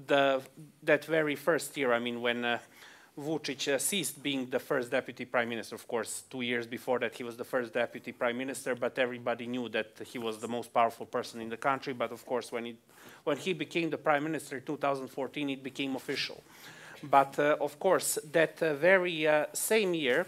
that very first year, I mean, when Vučić ceased being the first deputy prime minister. Of course, 2 years before that, he was the first deputy prime minister, but everybody knew that he was the most powerful person in the country. But of course, when he became the prime minister in 2014, it became official. But of course, that very same year,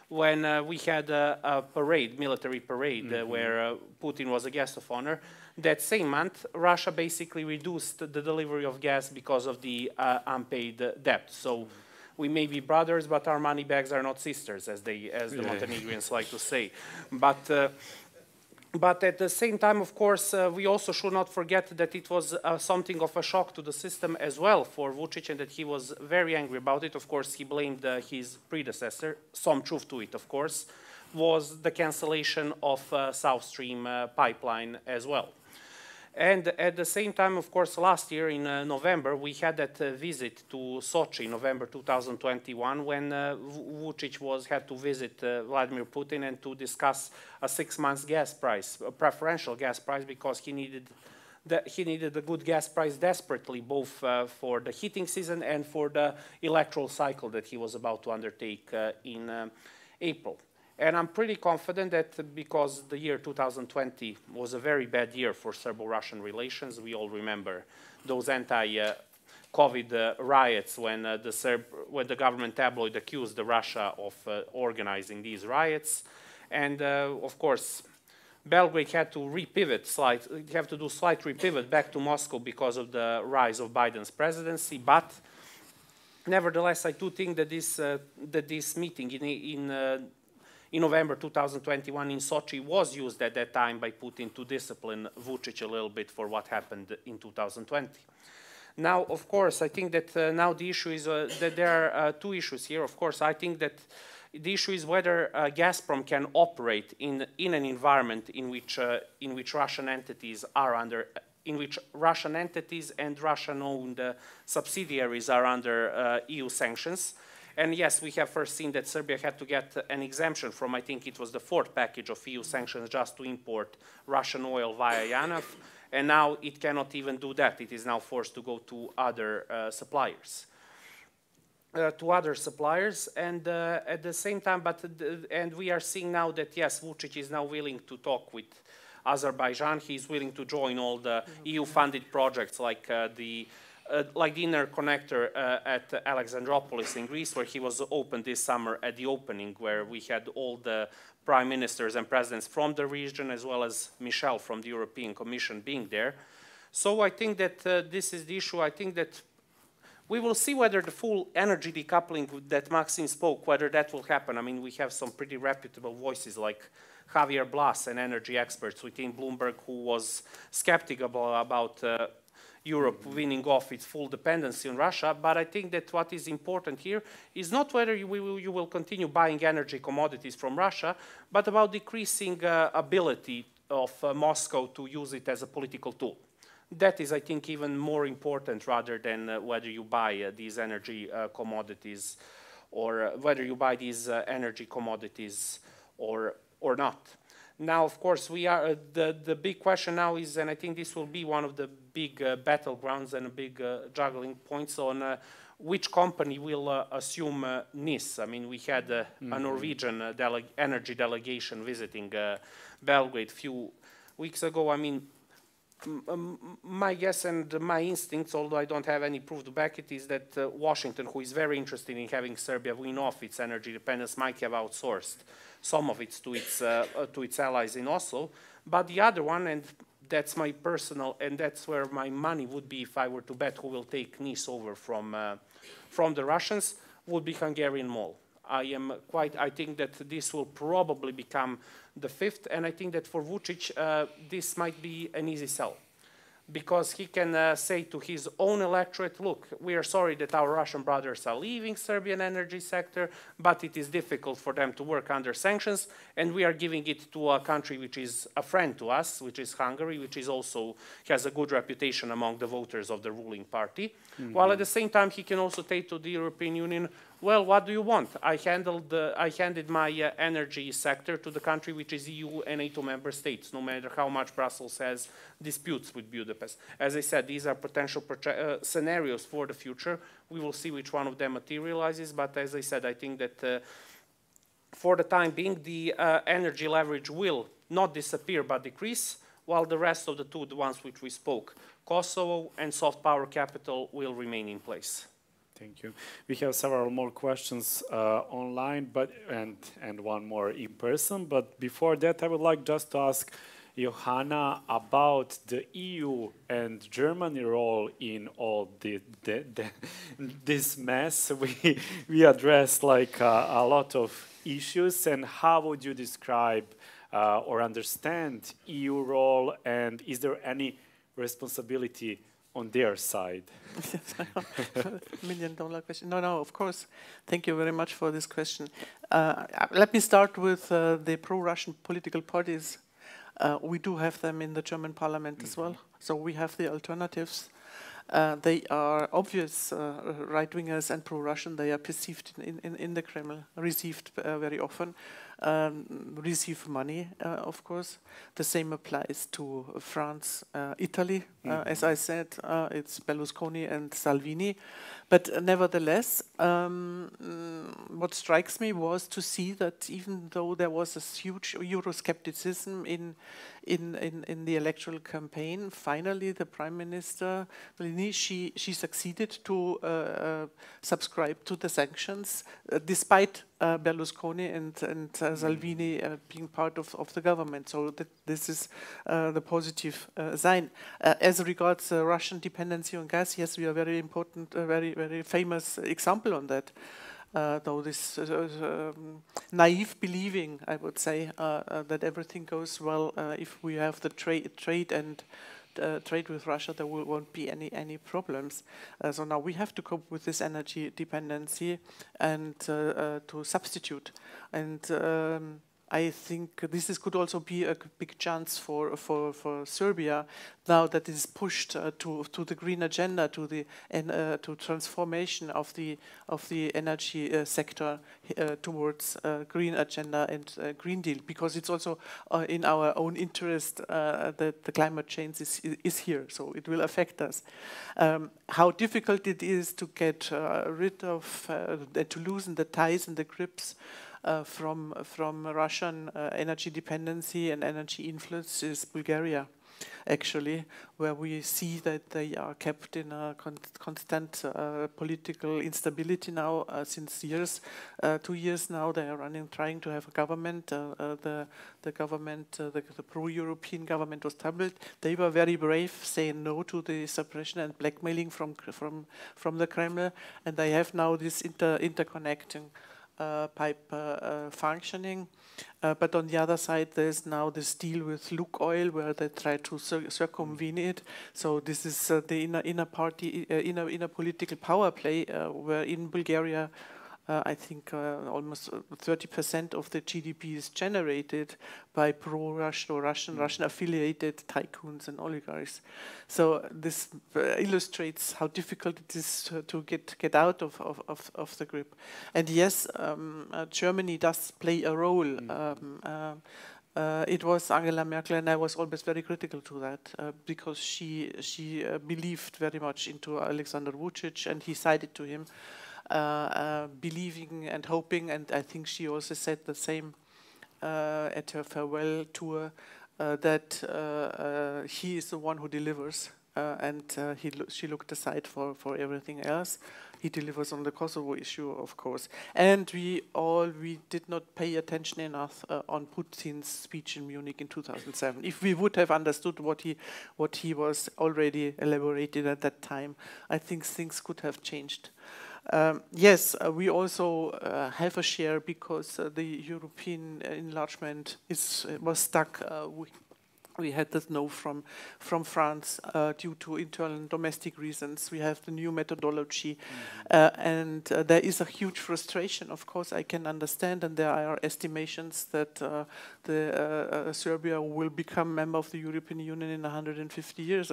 when we had a parade, military parade, where Putin was a guest of honor, that same month, Russia basically reduced the delivery of gas because of the unpaid debt. So we may be brothers, but our money bags are not sisters, as the Montenegrins like to say. But at the same time, of course, we also should not forget that it was something of a shock to the system as well for Vučić, and that he was very angry about it. Of course, he blamed his predecessor. Some truth to it, of course, was the cancellation of South Stream pipeline as well. And at the same time, of course, last year in November, we had that visit to Sochi, November 2021, when Vučić had to visit Vladimir Putin and to discuss a 6-month gas price, a preferential gas price, because he needed a good gas price desperately, both for the heating season and for the electoral cycle that he was about to undertake in April. And I'm pretty confident that because the year 2020 was a very bad year for Serbo-Russian relations, we all remember those anti-COVID riots when the government tabloid accused Russia of organizing these riots. And of course, Belgrade had to do slight repivot back to Moscow because of the rise of Biden's presidency. But nevertheless, I do think that this meeting in November 2021 in Sochi was used at that time by Putin to discipline Vučić a little bit for what happened in 2020. Now, of course, I think that now the issue is that there are two issues here. Of course, I think that The issue is whether Gazprom can operate in an environment in which Russian entities are under, in which Russian entities and Russian-owned subsidiaries are under EU sanctions. And yes, we have first seen that Serbia had to get an exemption from, I think it was the 4th package of EU sanctions just to import Russian oil via JANAF. And now it cannot even do that. It is now forced to go to other suppliers. And at the same time, and we are seeing now that, yes, Vučić is now willing to talk with Azerbaijan. He's willing to join all the EU-funded projects like the interconnector at Alexandroupolis in Greece, where he was opened this summer at the opening, where we had all the prime ministers and presidents from the region, as well as Michel from the European Commission being there. So I think that this is the issue. I think that we will see whether the full energy decoupling that Maxim spoke, whether that will happen. I mean, we have some pretty reputable voices like Javier Blas, an energy expert within Bloomberg, who was skeptical about Europe winning off its full dependency on Russia. But I think that what is important here is not whether you will continue buying energy commodities from Russia, but about decreasing ability of Moscow to use it as a political tool. That is, I think, even more important rather than whether you buy these energy commodities or whether you buy these energy commodities or not. Now, of course, we are the big question now is, and I think this will be one of the big battlegrounds and big juggling points on which company will assume NIS. I mean, we had a Norwegian energy delegation visiting Belgrade a few weeks ago. I mean, my guess and my instincts, although I don't have any proof to back it, is that Washington, who is very interested in having Serbia win off its energy dependence, might have outsourced some of it to its allies in Oslo. But the other one, and that's my personal, and that's where my money would be if I were to bet who will take NIS over from the Russians, would be Hungarian MOL. I think that this will probably become the 5th, and I think that for Vučić, this might be an easy sell. Because he can say to his own electorate, look, we are sorry that our Russian brothers are leaving Serbian energy sector, but it is difficult for them to work under sanctions, and we are giving it to a country which is a friend to us, which is Hungary, which is also has a good reputation among the voters of the ruling party. While at the same time, he can also say to the European Union, well, what do you want? I handed my energy sector to the country which is EU and NATO member states, no matter how much Brussels has disputes with Budapest. As I said, these are potential scenarios for the future. We will see which one of them materializes, but as I said, I think that for the time being, the energy leverage will not disappear but decrease, while the rest of the ones which we spoke, Kosovo and soft power capital, will remain in place. Thank you. We have several more questions online, and one more in person. But before that, I would like just to ask Johanna about the EU and Germany role in all this mess. We addressed like a lot of issues, and how would you describe or understand EU role, and is there any responsibility on their side? $1 million question. No, of course. Thank you very much for this question. Let me start with the pro-Russian political parties. We do have them in the German parliament as well. So we have the alternatives. They are obvious right-wingers and pro-Russian. They are perceived in the Kremlin, received very often, receive money, of course. The same applies to France, Italy. As I said, it's Berlusconi and Salvini. But nevertheless, what strikes me was to see that even though there was a huge Euroscepticism in the electoral campaign, finally the Prime Minister, she succeeded to subscribe to the sanctions, despite Berlusconi and Salvini being part of the government. So this is the positive sign. As regards Russian dependency on gas, yes, we are very important, very famous example on that. Though this naive believing, I would say, that everything goes well if we have the trade and trade with Russia, there won't be any problems. So now we have to cope with this energy dependency and to substitute. And I think this could also be a big chance for Serbia now that it is pushed to the green agenda, to the to transformation of the energy sector towards green agenda and Green Deal, because it's also in our own interest that the climate change is here, so it will affect us. How difficult it is to get rid of to loosen the ties and the grips from Russian energy dependency and energy influence is Bulgaria, actually, where we see that they are kept in a constant political instability now since years. 2 years now they are trying to have a government. The pro-European government was toppled. They were very brave, saying no to the suppression and blackmailing from the Kremlin, and they have now this interconnecting pipe functioning. But on the other side, there's now this deal with Lukoil where they try to circumvent it. So this is the inner political power play where in Bulgaria, I think almost 30% of the GDP is generated by pro-Russian or Russian-affiliated tycoons and oligarchs. So this illustrates how difficult it is to get out of the grip. And yes, Germany does play a role. It was Angela Merkel, and I was always very critical to that because she believed very much into Alexander Vučić, and he sided to him. Believing and hoping, and I think she also said the same at her farewell tour, that he is the one who delivers, and she looked aside for everything else. He delivers on the Kosovo issue, of course. And we did not pay attention enough on Putin's speech in Munich in 2007. If we would have understood what he was already elaborated at that time, I think things could have changed. Yes, we also have a share because the European enlargement was stuck. We had this no from France due to internal and domestic reasons. We have the new methodology, and there is a huge frustration. Of course, I can understand, and there are estimations that Serbia will become member of the European Union in 150 years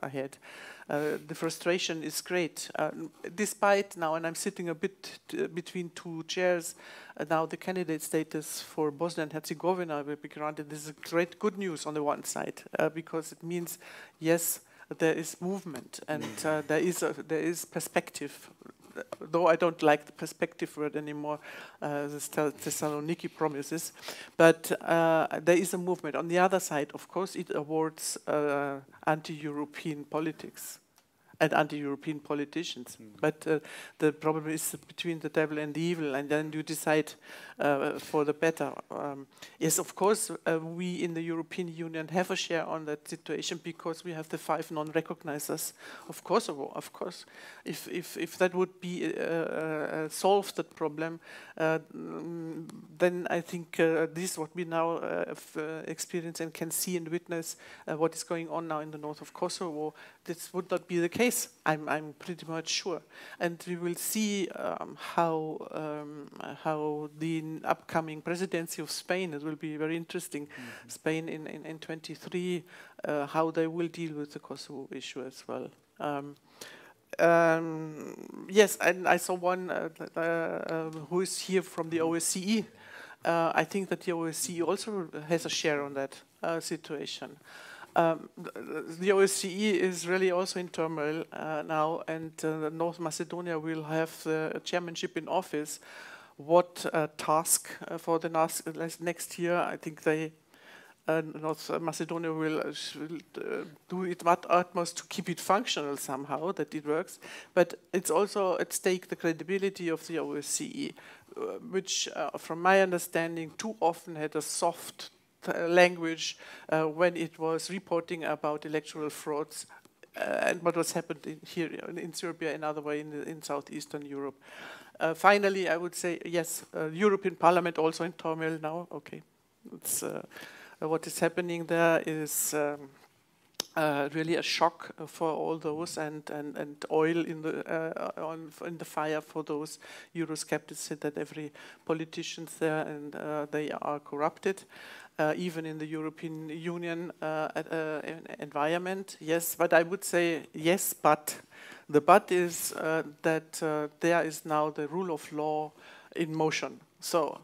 ahead. The frustration is great. Despite now, and I'm sitting a bit between two chairs, now the candidate status for Bosnia and Herzegovina will be granted. This is great good news on the one side, because it means, yes, there is movement and there is perspective. Though I don't like the perspective word anymore, the Thessaloniki promises, but there is a movement. On the other side, of course, it awards anti-European politics and anti-European politicians. But the problem is between the devil and the evil, and then you decide for the better. Yes, of course, we in the European Union have a share on that situation because we have the 5 non-recognizers of Kosovo. Of course, if that would be solved that problem, then I think this is what we now experience and can see and witness what is going on now in the north of Kosovo. This would not be the case. I'm pretty much sure, and we will see how the upcoming presidency of Spain. It will be very interesting. Spain in 23, how they will deal with the Kosovo issue as well. Yes, and I saw one who is here from the OSCE. I think that the OSCE also has a share on that situation. The OSCE is really also in turmoil now, and North Macedonia will have the chairmanship in office. What task for the next year? I think North Macedonia will do its utmost to keep it functional somehow, that it works. But it's also at stake the credibility of the OSCE, which, from my understanding, too often had a soft language when it was reporting about electoral frauds and what was happened here in Serbia and other way in southeastern Europe. Finally, I would say yes, European Parliament also in turmoil now. Okay, it's what is happening there is really a shock for all those, and oil in the fire for those Eurosceptics that every politician's there and they are corrupted, even in the European Union environment. Yes, but I would say yes, but the but is that there is now the rule of law in motion. So.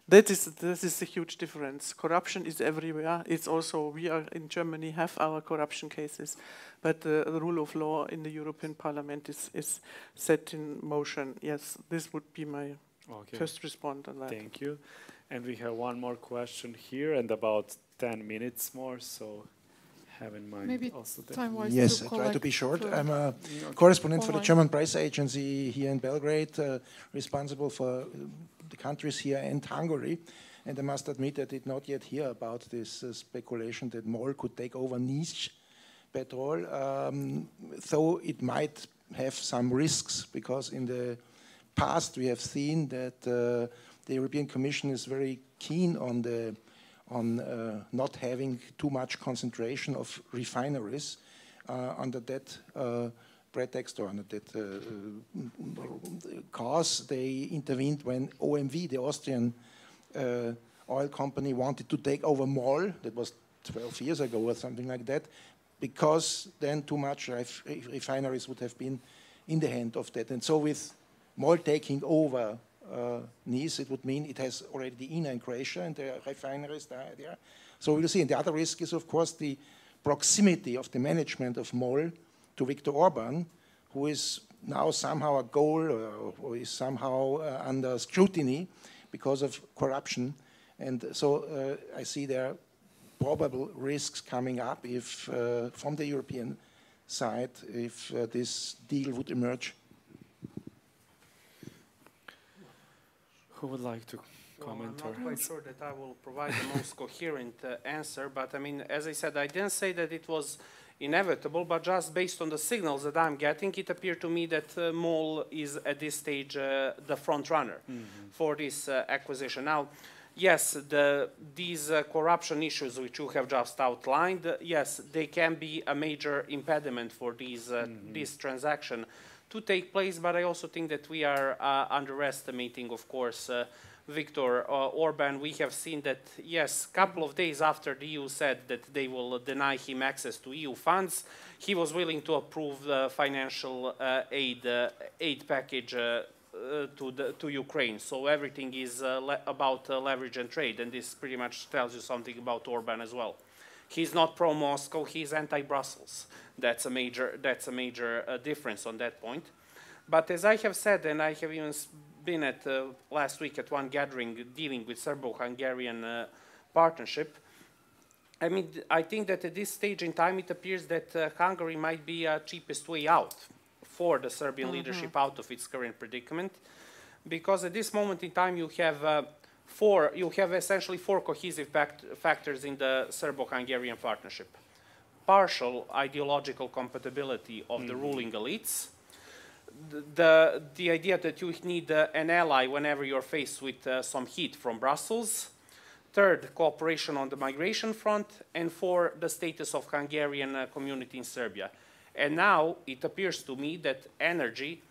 This is a huge difference. Corruption is everywhere. It's also, we are in Germany have our corruption cases, but the rule of law in the European Parliament is set in motion. Yes, this would be my first response on that. Thank you. And we have one more question here and about 10 minutes more, so have in mind maybe also that. Time-wise, yes, I try to be short. I'm a correspondent for the German press agency here in Belgrade, responsible for the countries here and Hungary. And I must admit I did not yet hear about this speculation that MOL could take over niche petrol, though it might have some risks, because in the past we have seen that the European Commission is very keen on not having too much concentration of refineries under that pretext or under that cause. They intervened when OMV, the Austrian oil company, wanted to take over MOL. That was 12 years ago or something like that, because then too much refineries would have been in the hand of that. And so with MOL taking over Nice, it would mean it has already the INA in Croatia and the refineries there. So we'll see. And the other risk is, of course, the proximity of the management of MOL to Viktor Orban, who is now somehow a goal or is somehow under scrutiny because of corruption. And so I see there are probable risks coming up if, from the European side, if this deal would emerge. Who would like to comment? I'm not quite sure that I will provide the most coherent answer, but I mean, as I said, I didn't say that it was inevitable, but just based on the signals that I'm getting, it appeared to me that MOL is at this stage the front runner for this acquisition. Now, yes, these corruption issues which you have just outlined, yes, they can be a major impediment for this transaction to take place, but I also think that we are underestimating, of course, Viktor Orban. We have seen that, yes, a couple of days after the EU said that they will deny him access to EU funds, he was willing to approve the financial aid package to Ukraine. So everything is about leverage and trade, and this pretty much tells you something about Orban as well. He's not pro-Moscow, he's anti-Brussels. That's a major difference on that point. But as I have said, and I have even been at last week at one gathering dealing with Serbo-Hungarian partnership, I mean, I think that at this stage in time it appears that Hungary might be a cheapest way out for the Serbian leadership out of its current predicament, because at this moment in time you have essentially four cohesive factors in the Serbo-Hungarian partnership. Partial ideological compatibility of the ruling elites, the idea that you need an ally whenever you're faced with some heat from Brussels. Third, cooperation on the migration front. And four, the status of Hungarian community in Serbia. And now it appears to me that energy,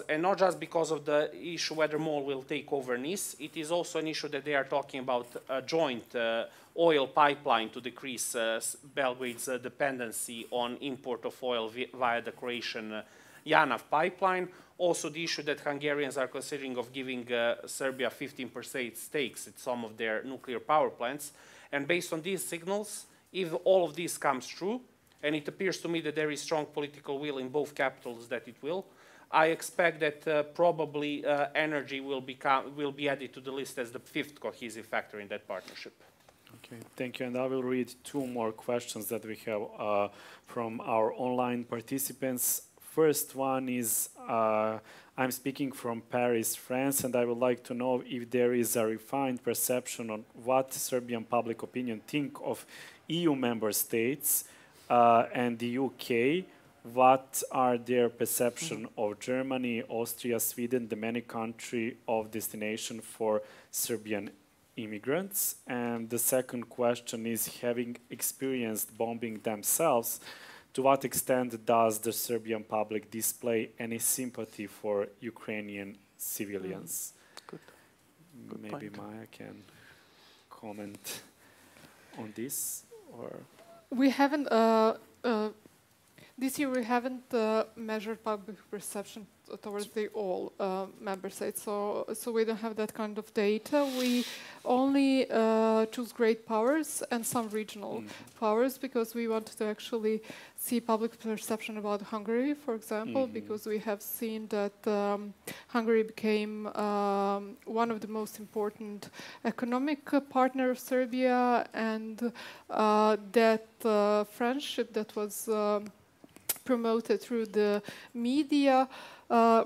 and not just because of the issue whether MOL will take over Nice, it is also an issue that they are talking about a joint oil pipeline to decrease Belgrade's dependency on import of oil via the Croatian JANAF pipeline. Also the issue that Hungarians are considering of giving Serbia 15% stakes at some of their nuclear power plants. And based on these signals, if all of this comes true, and it appears to me that there is strong political will in both capitals that it will, I expect that probably energy will be added to the list as the fifth cohesive factor in that partnership. Okay, thank you. And I will read two more questions that we have from our online participants. First one is, I'm speaking from Paris, France, and I would like to know if there is a refined perception on what Serbian public opinion think of EU member states and the UK. What are their perception of Germany, Austria, Sweden, the many country of destination for Serbian immigrants? And the second question is, having experienced bombing themselves, to what extent does the Serbian public display any sympathy for Ukrainian civilians? Good Maybe point. Maja can comment on this, or We haven't, this year we haven't measured public perception towards the all member states, so we don't have that kind of data. We only choose great powers and some regional powers, because we wanted to actually see public perception about Hungary, for example, because we have seen that Hungary became one of the most important economic partner of Serbia, and that friendship that was promoted through the media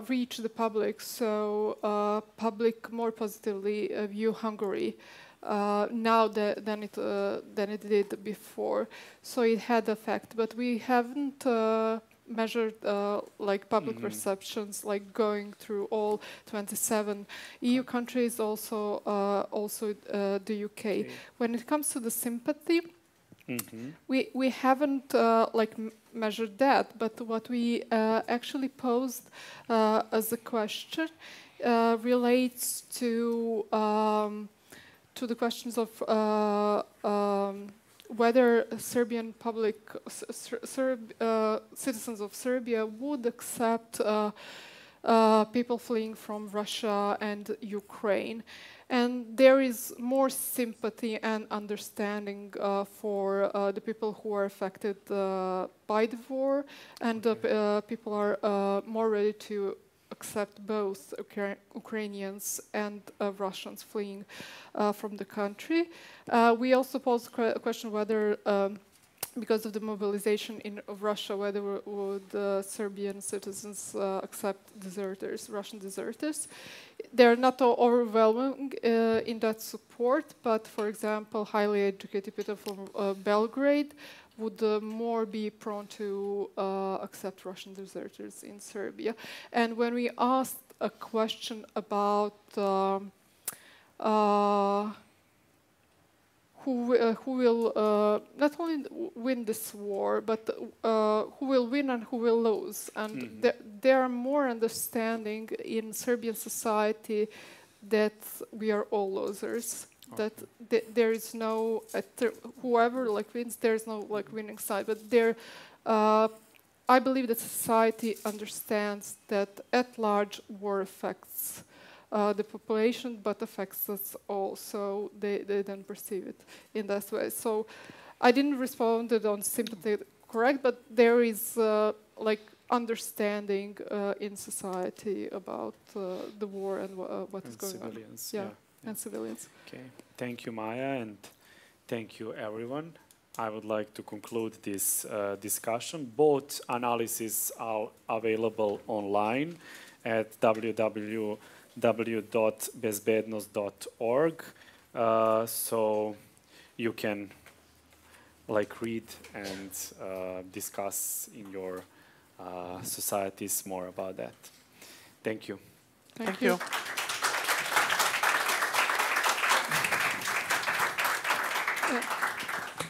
reach the public, so public more positively view Hungary now than it did before. So it had effect, but we haven't measured like public perceptions, like going through all 27 EU countries, also the UK. When it comes to the sympathy, we haven't like measured that, but what we actually posed as a question relates to the questions of whether Serbian public citizens of Serbia would accept people fleeing from Russia and Ukraine. And there is more sympathy and understanding for the people who are affected by the war, and people are more ready to accept both Ukrainians and Russians fleeing from the country. We also posed a question whether, because of the mobilization in Russia, whether would Serbian citizens accept deserters, Russian deserters. They're not overwhelming in that support, but for example, highly educated people from Belgrade would more be prone to accept Russian deserters in Serbia. And when we asked a question about who will not only win this war, but who will win and who will lose. And there are more understanding in Serbian society that we are all losers. That there is no whoever like wins, there is no like winning side. But there, I believe that society understands that at large war affects the population, but affects us all, so they then perceive it in that way. So I didn't respond on sympathy, correct, but there is like understanding in society about the war and what is going civilians, on. Yeah, and civilians. Okay, thank you, Maja, and thank you, everyone. I would like to conclude this discussion. Both analyses are available online at www.bezbednost.org, so you can like read and discuss in your societies more about that. Thank you. Thank you.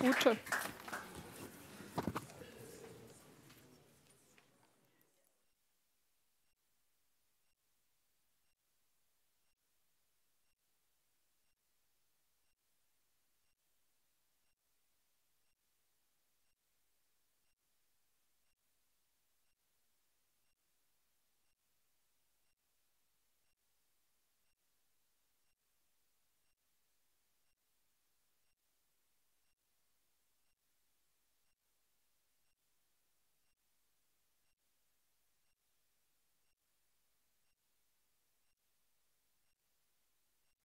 Uče.